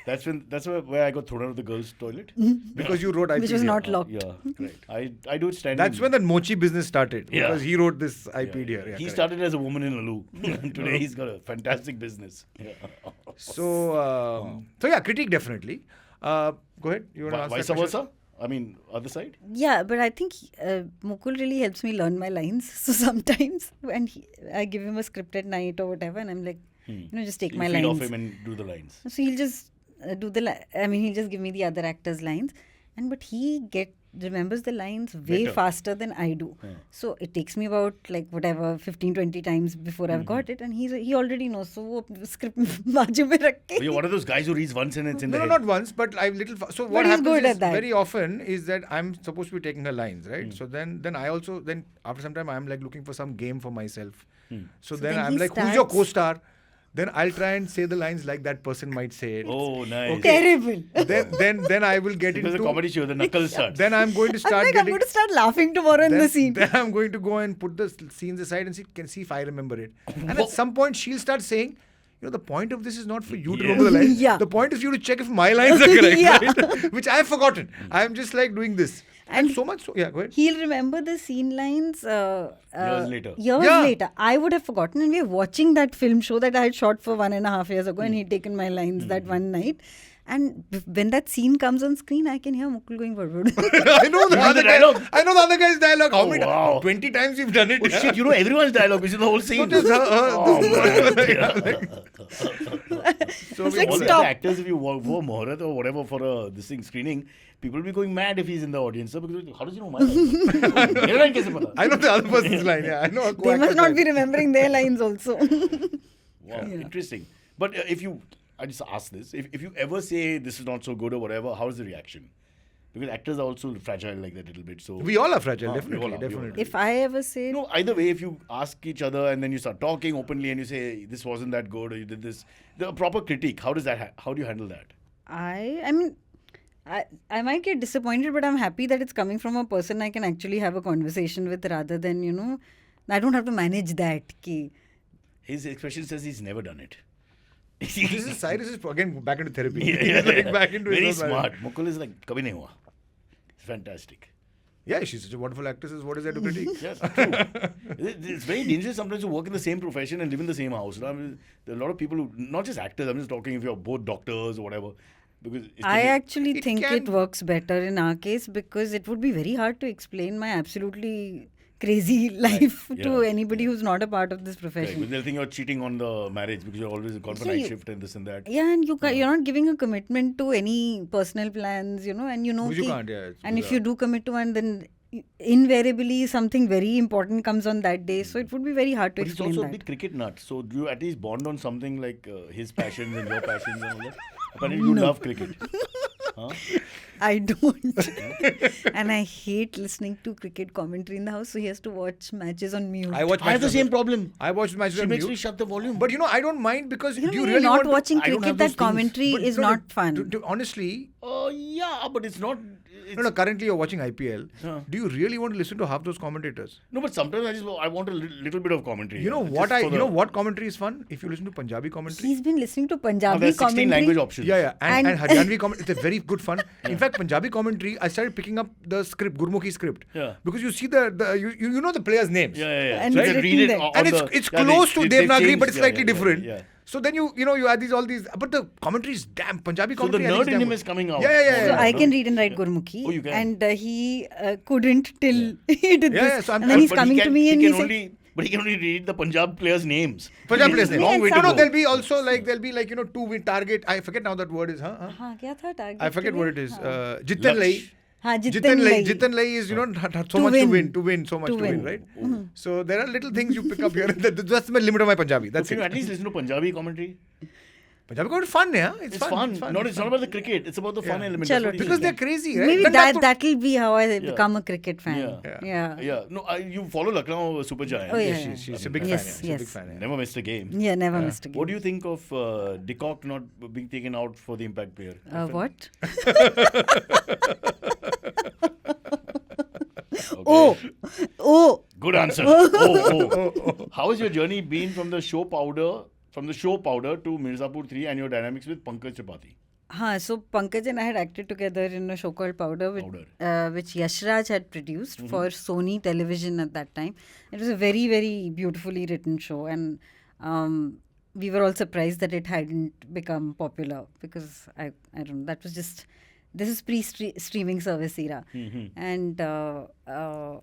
That's where I got thrown out of the girls' toilet. Because you wrote IP. Which was here. not locked. Yeah, correct. I do it standing. That's when that mochi business started. Yeah. Because he wrote this IP here. Yeah, he correct. started as a woman in a loo. Today he's got a fantastic business. Yeah. So yeah, critique definitely. Go ahead. You want to answer Vice that question? versa? I mean, other side? Yeah, but I think Mukul really helps me learn my lines. So sometimes when I give him a script at night or whatever, and I'm like, just take You my feed lines. off him and do the lines. So he'll just he'll just give me the other actor's lines, but he remembers the lines way Better. faster than I do. So it takes me about 15-20 times before I've got it, and he already knows. So वो script बाजू में रख के. But you're one of those guys who reads once and it's in the No, head. not once, but I've so what But he's happens good is at that. very often is that I'm supposed to be taking her lines, right? So then I also after some time I'm like looking for some game for myself. So then then I'm he like, who's your starts- co-star? then I'll try and say the lines like that person might say it. Oh, nice. Okay. Terrible. Then I will get Because into the comedy show, the knuckle starts. Then I'm going to I'm start like, I'm getting. going to start laughing tomorrow in the scene. Then I'm going to go and put the scenes aside and see if I remember it. And at some point, she'll start saying, the point of this is not for you to remember the lines. Yeah. The point is for you to check if my lines are correct, Yeah. right? Which I've forgotten. I'm just like doing this. And so much so, yeah, go ahead. He'll remember the scene lines Years later. Years Yeah. later. I would have forgotten. And we were watching that film show that I had shot for 1.5 years ago, and he'd taken my lines that one night. And when that scene comes on screen, I can hear Mukul going, I know the You know other the guy. dialogue? I know the other guy's dialogue. How Oh, many? wow. 20 times you've done it. Oh shit, you know everyone's dialogue, which is the whole scene. Not just her. Oh, So It's we like, all all- the stop. actors, if you work for Moharat or whatever for this thing screening, people will be going mad if he's in the audience. So because how does he know my line? मेरा line कैसे पता? I know the other person's line. Yeah, I know. a They co-actor's must not line. be remembering their lines also. Wow, interesting. But I just ask this, if you ever say this is not so good or whatever, how is the reaction? Because actors are also fragile like that a little bit. So We all are fragile, We all definitely. are, we all are. Definitely. If I ever say, you know, either way, if you ask each other and then you start talking openly and you say this wasn't that good or you did this, the proper critique, how does that? How do you handle that? I mean, I might get disappointed, but I'm happy that it's coming from a person I can actually have a conversation with rather than, I don't have to manage that. Ki, His expression says he's never done it. This is Cyrus is again back into therapy. Yeah, He's like back into very his own smart. marriage. Mukul is like kabhi nahi hua. It's fantastic. Yeah, she's such a wonderful actress. What is there to critique? Yes, true. It's very dangerous sometimes to work in the same profession and live in the same house. I mean, there are a lot of people who, not just actors, I'm just talking if you're both doctors or whatever. Because it's I actually It think can- it works better in our case because it would be very hard to explain my absolutely crazy life to yeah. anybody who's not a part of this Right, profession. but they'll think you're cheating on the marriage because you're always gone for So night you- shift and this and that. Yeah, and you're not giving a commitment to any personal plans, and you know. Which you ki- can't, yeah, it's and if bizarre. you do commit to one, then invariably something very important comes on that day. So it would be very hard to But he's explain also a that. big cricket nut. So do you at least bond on something like his passions and your passions and all that? Apparently you love cricket. Huh? I don't. And I hate listening to cricket commentary in the house, so he has to watch matches on mute. I watch I have the matches same on- problem. I watch matches She on makes mute. me shut the volume. But I don't mind because You know, do you when really you're not want to- watching I don't cricket, have those that things. commentary But is no, not fun. Honestly, yeah, but it's not. It's, no, currently you're watching IPL. Yeah. Do you really want to listen to half those commentators? No, but sometimes I want a little bit of commentary. You know Just what for the- what commentary is fun? If you listen to Punjabi commentary. He's been listening to Oh, Punjabi there's 16 commentary. language options. Yeah. And And- Haryanvi commentary, it's a very good fun. In fact, Punjabi commentary, I started picking up the script, Gurmukhi script. Yeah. Because you see you know the players' names. Yeah. And So it's you can written read it there. on And the- it's yeah, close to they've Devanagari, changed, but it's slightly yeah. different. So then you add all these, but the commentary is damn Punjabi So the commentary. I think nerd in damn him good. is coming out. Yeah. So I no? can read and write Gurmukhi. Oh, you can. And he couldn't till he did Yeah, this. so I'm- and then he's But coming he to me and he he can said, only, but he can only read the Punjab players' names. Punjab players' names. Long way to and go. some- There'll be also there'll be two win target. I forget now that word is. हाँ, क्या था target I forget के what लिए? it is. हाँ. Jitan Lai. हाँ, Jitan Lai. Jitan Lai is so much To win. so much To to win, win. right? So there are little things you pick up here. That's my limit of my Punjabi. So That's can you it. at least listen to Punjabi commentary? Punjabi comedy fun, yeah. It's fun. It's not about the cricket. It's about the fun Yeah. element. Chalo, That's what he Because says. they're crazy, right? Maybe Then that's what- that'll be how I become a cricket fan. Yeah. Yeah. No, you follow Lucknow Super Giants. Oh, yeah. She's a big Yes, fan. Yeah. She's a yes. big fan. Yeah. Never missed a game. Yeah, never missed a game. What do you think of De Kock not being taken out for the Impact player? What? Okay. Oh. Good answer. Oh. How has your journey been from the show powder to Mirzapur 3 and your dynamics with Pankaj Tripathi? So Pankaj and I had acted together in a show called Powder, which Yash Raj had produced for Sony Television at that time. It was a very, very beautifully written show, and we were all surprised that it hadn't become popular because I don't know, that was just, this is pre-streaming service era. And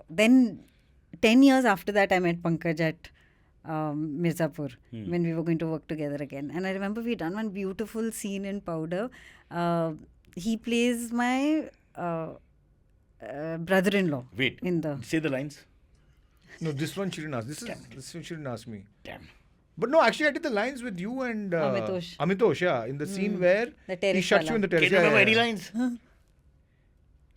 then 10 years after that, I met Pankaj at Mirzapur when we were going to work together again. And I remember we done one beautiful scene in Powder. He plays my brother-in-law. Wait. In the Say the lines. No, this one she didn't ask. This one she didn't ask me. Damn. But no, actually I did the lines with you and Amitosh. Amitosh, yeah, in the scene where The he terrace shuts wala. you in the Can terrace. you remember Yeah, any yeah. lines?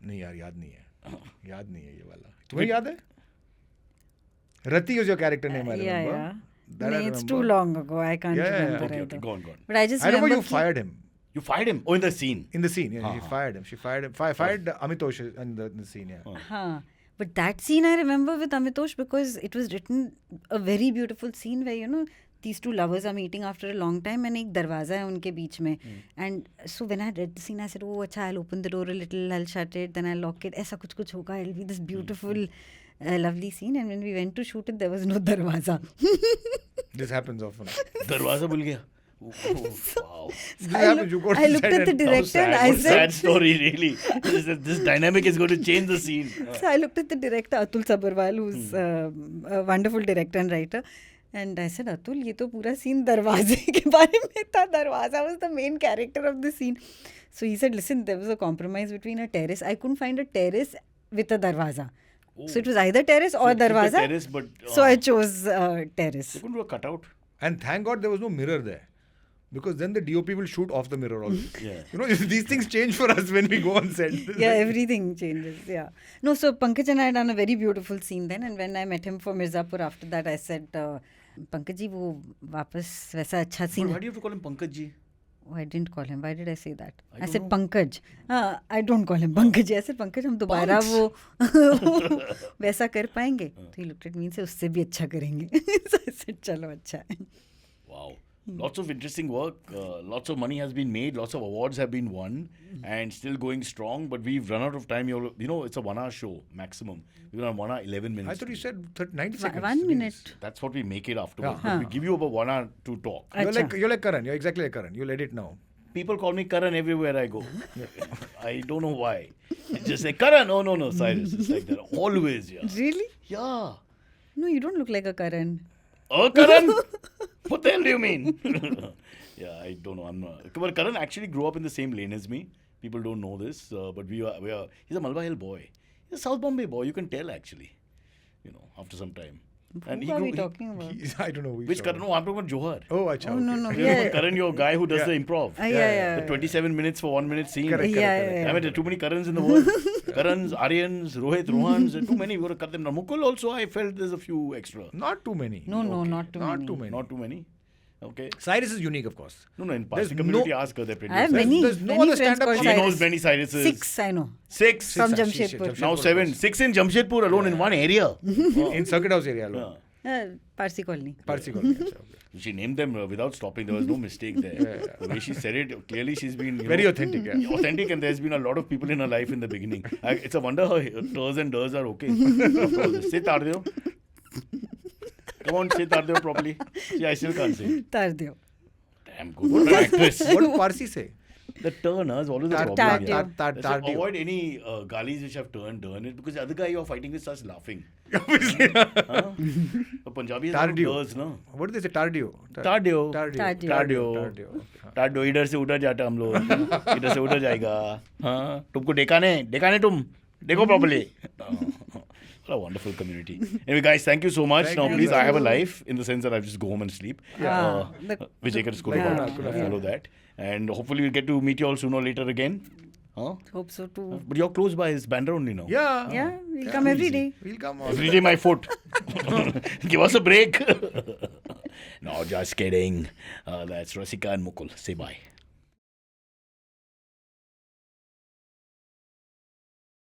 नहीं यार याद नहीं है याद नहीं है ये वाला तुम्हें याद है Rati was your character name I remember That I it's too remember. long ago. I can't Yeah, yeah, yeah. remember. Okay, either. go on. But I just I remember you ki- fired him. You fired him? Oh, in the scene. In the scene, yeah, she fired him. She fired him. Fired Amitosh in the scene, yeah. Huh. But that scene I remember with Amitosh because it was written a very beautiful scene where these two lovers are meeting after a long time and एक दरवाजा है उनके बीच में. And so when I read the scene I said, oh अच्छा, I'll open the door a little, I'll shut it, then I'll lock it. ऐसा कुछ होगा. It'll be this beautiful, lovely scene. And when we went to shoot it, there was no दरवाजा. This happens often. Darwaza bhul gaya. Wow. This happens. You go to I looked set at the and- director and I What a said, sad story, really. This dynamic is going to change the scene. so I looked at the director Atul Sabharwal, who's a wonderful director and writer, and I said, Atul, ये तो पूरा scene दरवाजे के बारे में था. दरवाजा was the main character of the scene. So he said, listen, there was a compromise between a terrace. I couldn't find a terrace with a darwaza. So it was either terrace or So keep the darwaza. terrace, but, So I chose terrace. You couldn't do a cutout. And thank God there was no mirror there. Because then the DOP will shoot off the mirror also. Yeah. These things change for us when we go on set. Yeah, everything changes. Yeah. No, so Pankaj and I had done a very beautiful scene then. And when I met him for Mirzapur after that, I said, Pankaj ji, wo वापस वैसा अच्छा But scene. why do you have to call him Pankaj ji? Oh, I didn't call him. Why did I say that? I don't said know. Pankaj. I don't call him Pankaj. I said Pankaj, हम दोबारा वो वैसा कर पाएंगे? तो he looked at me and said, उससे भी अच्छा करेंगे. So I said, चलो अच्छा है. Wow. Lots of interesting work. Lots of money has been made. Lots of awards have been won, and still going strong. But we've run out of time. It's a 1 hour show maximum. We're on 1 hour 11 minutes. I thought you said 90 seconds. 1 minute. That's what we make it afterwards. Yeah. We give you about 1 hour to talk. You're like Karan. You're exactly like Karan. You'll edit now. People call me Karan everywhere I go. I don't know why. They just say Karan. Oh no, Cyrus. It's like that always. Yeah. Really? Yeah. No, you don't look like a Karan. Oh, Karan? What the hell do you mean? Yeah, I don't know. I'm not. But Karan actually grew up in the same lane as me. People don't know this, but we are. He's a Malwa Hill boy. He's a South Bombay boy. You can tell actually. After some time. Who are we talking about? I don't know. Which Karan? No, I'm talking about Johar. Oh, acha. Oh, no, okay. no. You Yeah. know, Karan, your guy who does the improv. Yeah. The 27 minutes for 1 minute scene. Correct, Yeah. I mean, there are too many Karans in the world. Karans, Aryans, Rohit, Rohans, there are too many. We got to cut them down. Mukul also, I felt there's a few extra. Not too many. No, not too many. Not too many. Not too many. Okay. Cyrus is unique, of course. No, in There's Parsi community, no- ask her their I have producers. many, there's no many other friends stand-up called She comedy. knows Cyrus. many Cyruses. 6, I know. Six. From Six, Jamshedpur. Now 7. 6 in Jamshedpur alone in one area. In Circuit House area alone. Parsi colony. Parsi colony. Acha, okay. She named them without stopping. There was no mistake there. The way she said it, clearly she's been Very authentic, yeah. authentic, and there's been a lot of people in her life in the beginning. It's a wonder her ters and ders are okay. Of course. Say Tardeo. Come on, say Tardeo properly. See, I still can't say. Tardeo. Damn good. What an actress. What do Parsi say? The turn is always a problem. Tardeo. Yeah. Tardeo. That's why avoid any galis which have turn it, because the other guy you're fighting with starts laughing. Obviously. The Punjabi has Tardeo. turns, no? What do they say? Tardio. Tardio. Tardio. Tardio. टाडो इधर से उधर जाता हम लोग इधर से उधर जाएगा हाँ तुमको देखा नहीं तुम देखो properly. What a wonderful community. Anyway, guys, thank you so much. Thank Now, you. please, I have a life in the sense that I just go home and sleep. Yeah. Vijay Kar school Like about. Kunal, Follow that. And hopefully, we'll get to meet you all sooner or later again. Huh? Hope so too. But you're close by. It's Bandra only now. Yeah. Yeah, we'll come every day. We'll come on. Every day, my foot. Give us a break. No, just kidding. That's Rasika and Mukul. Say bye.